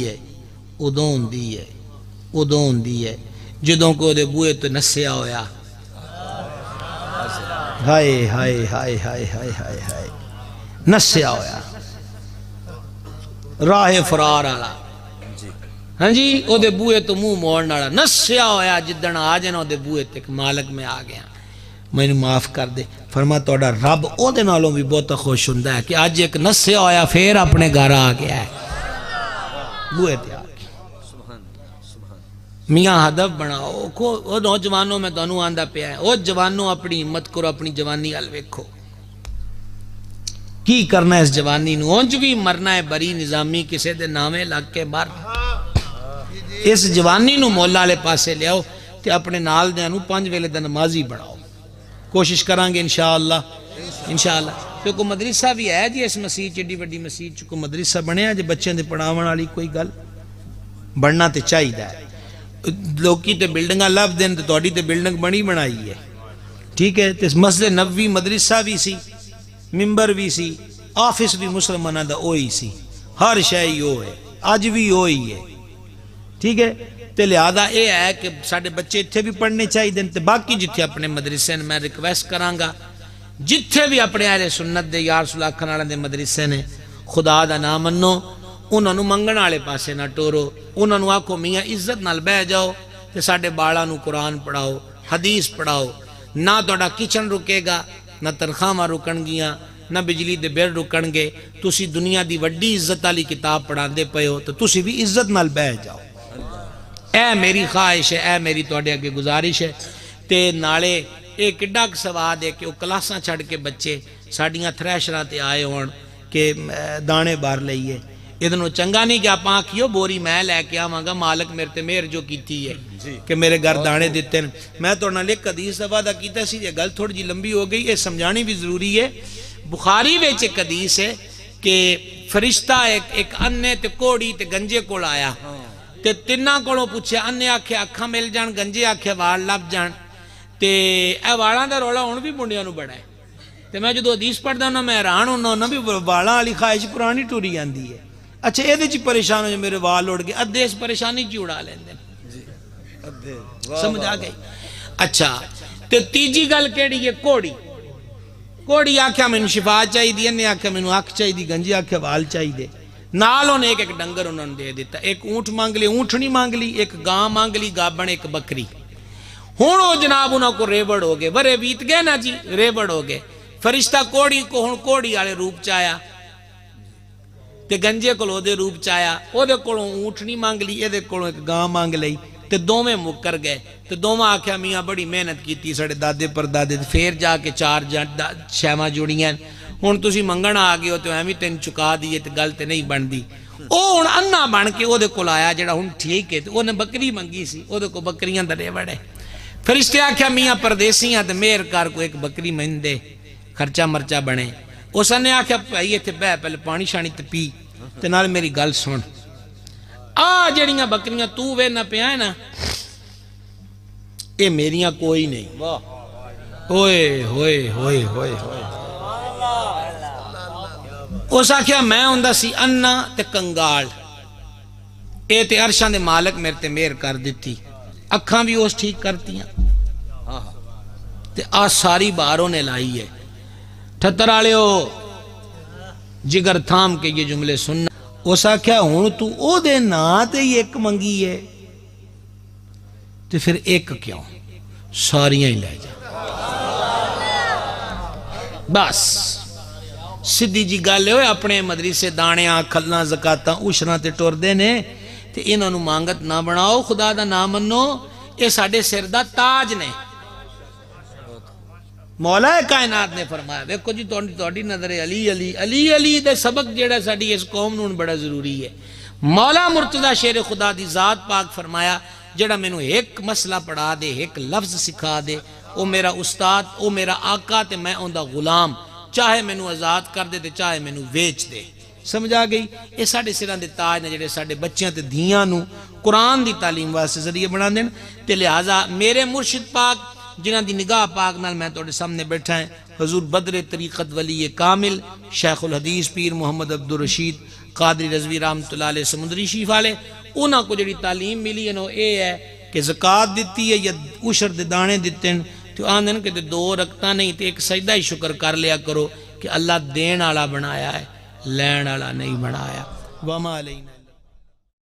ہے جدوں کو دے بوئے تو نسیا ہویا. ہائے ہائے ہائے ہائے ہائے ہائے ہائے نسیا ہویا راہ فرار والا. ہاں جی او دے بوئے تو منہ موڑن والا نسیا ہویا جدن آ جانا او دے بوئے تک مالک میں آ گیا میں معاف کر دے. فرما توڑا رب او دے نالوں بھی بہت خوش ہوندا ہے کہ آج ایک نسیا ہویا پھر اپنے گھر آ گیا ہے بوئے تے آ گیا. میاں ہدف بناؤ او نوجوانوں میں دونوں آندہ پیا ہے او جوانوں اپنی ہمت کرو اپنی جوانی حل ویکھو کی کرنا ہے اس جوانی نو. اونج بھی مرنا ہے بری نظامی کسے دے نامے لگ کے مر. اس جوانی نو مولا لے پاسے لے آؤ تے اپنے نال دے نو 5 ویلے دا نمازی بناؤ. کوشش کرانگے انشاءاللہ تو کوئی مدرسہ بھی ہے جی اس مسجد چیڈی بڑی مسجد چکو مدرسہ بنے ہیں جی بچے دے پڑھاون والی کوئی گل بڑھنا تے چاہیے ہے. لوکی تے بلڈنگاں لب دین تے تواڈی تے بلڈنگ بنی بنائی ہے ٹھیک ہے. تے مسجد نبوی مدرسہ بھی سی ممبر بھی سی آفس بھی مسلمانہ دا اوہی سی ہر شے او ہے اج بھی اوہی ہے ٹھیک ہے. تے لہذا اے ہے کہ ساڈے بچے اتھے بھی پڑھنے چاہیے دن تے باقی جتھے اپنے مدرسے نے میں ریکویسٹ کرانگا جتھے بھی اپنے اہل سنت دے یا رسول اللہ کھنالہ دے مدرسے نے خدا دا نام منو انہوں نے منگن والے پاسے نہ ٹورو. انہوں نے آکھو میاں عزت نال بہ جاؤ تے ساڈے بالاں نو قرآن پڑھاؤ حدیث پڑھاؤ. نہ تہاڈا کچن رکے گا نہ تنخواہاں رکن گیاں نہ بجلی دے بل رکن گے. تسی دنیا دی وڈی عزت والی کتاب پڑھاندے پئے ہو تو تسی بھی عزت نال بہ جاؤ. اے میری خواہش ہے اے میری تواڈے اگے گزارش ہے. تے نالے اے کڈا سواد ہے کہ وہ کلاساں چھڑ کے بچے ساڈیاں تھریشراں تے آئے ہون کہ دانے بار لئیے. ادھنوں چنگا نہیں کہ آپ آنکھیو بوری میں لے کے آمانگا مالک میرے تے مہر جو کیتی ہے کہ میرے گھر دانے دیتے ہیں. میں تو نہ لکھ حدیث وعدہ کیتا سی یہ گل تھوڑی جی لمبی ہو گئی یہ سمجھانی بھی ضروری ہے. بخاری وچ ایک حدیث ہے کہ فرشتہ ایک انے تے کوڑی تے گنجے کول آیا تے تیناں کولوں پوچھیا انے آکھے اکھاں مل جان گنجے آکھے وال لب جان تے اے والاں دا رولا ہن بھی منڈیاں نو بڑا ہے. تے میں جدوں حدیث پڑھدا ہوں میں حیران ہونا نا بھی والاں والی خواہش پرانی ٹری جاندی ہے. اچھا یہ چی پریشان ہو جو میرے وال اڑ گئے ادھے اس پریشانی چی اڑا لیندے سمجھ آ گئی. اچھا تے تیجی گل کیڑی ہے کوڑی آکھیا میں شفا چاہی دی انہیں آکھیا میں آکھ چاہی دی گنجی آکھیا وال چاہی دے. نالوں نے ایک ڈنگر انہوں نے دے دیتا ایک اونٹ مانگ لی اونٹنی مانگ لی ایک گاں مانگ لی گابن ایک بکری. ہون وہ جناب انہوں کو ریبڑ ہو گئے ورے بیت گئے نا جی ریبڑ ہو گئے. فرشتہ کوڑی کو ہون کوڑی آلے روپ چایا تے گنجے کو لو دے روپ چایا او دے کولوں اونٹنی مانگ لی اے دے کولوں ایک گاں مانگ لئی تے دوویں مکر گئے. تے دوواں آکھیا میاں بڑی محنت کیتی ساڈے دادے پر دادے پھر جا کے 4 شیواں جڑیاں ہن تسی منگن آ گئے ہو تے ایویں تین چکا دیے تے گل تے نہیں بندی. او ہن انا بن کے او دے کول آیا جڑا ہن ٹھیک ہے تے اونے بکری منگی سی او دے کو بکریاں دے بڑے. فرشتے آکھیا میاں پردیسیاں تے مہر کر کو ایک بکری من دے خرچہ مرچہ بنے. اس نے آکھیا بھائی ایتھے بہ پہلے پانی شانی تے پی تے نال میری گل سن جڑیاں بکریاں تو وے نہ پیا ہے نا اے میریاں کوئی نہیں. ہوئے ہوئے ہوئے ہوئے ہوئے اس آکھیا میں ہوندا سی انا تے کنگال اے تے عرشاں دے مالک میرے تے مہر کر دیتی اکھاں بھی اس ٹھیک کرتیاں تے ساری باروں نے لائی ہے. ٹھتر آلے ہو جگر تھام کے یہ جملے سننا. اس آکھیا ہون تو او دے نا تے ایک منگی ہے تے پھر ایک کیوں ساریاں ہی لے جا بس سدھی جی گل ہوئے اپنے مدرسے دانیاں کھلنا زکاتاں اشراں تے ٹور دے نے تے انہاں نو مانگت نہ بناؤ خدا دا نام منو اے ساڈے سر دا تاج نے. مولا کائنات نے فرمایا دیکھو جی تہاڈی نظر علی علی علی علی دے سبق جیڑا ساڈی اس قوم نوں بڑا ضروری ہے. مولا مرتضی شیر خدا دی ذات پاک فرمایا جڑا مینوں ایک مسئلہ پڑھا دے ایک لفظ سکھا دے او میرا استاد او میرا آقا تے میں اوندا غلام چاہے مینوں آزاد کر دے تے چاہے مینوں ویچ دے سمجھا گئی یہ ساڑھے سراں دے تاج نے جڑے ساڑھے بچیاں تے دھیاں نو قرآن دی تعلیم واسطے ذریعے بنا دین تے لہٰذا میرے مرشد پاک جنہاں دی نگاہ پاک نال میں توڑے سامنے بیٹھا ہے حضور بدر طریقت ولی کامل شیخ الحدیث پیر محمد عبدالرشید قادری رضوی رحمت اللہ علیہ سمندری شریف والے انہاں کو جڑی تعلیم ملی ہے نو اے ہے کہ زکاة دیتی ہے یا عشر دے دانے دیتے ہیں تو آندھن کہ دو رکھتا نہیں تو ایک سجدہ ہی شکر کر لیا کرو کہ اللہ دین آلا بنایا ہے لین آلا نہیں بنایا وما علینا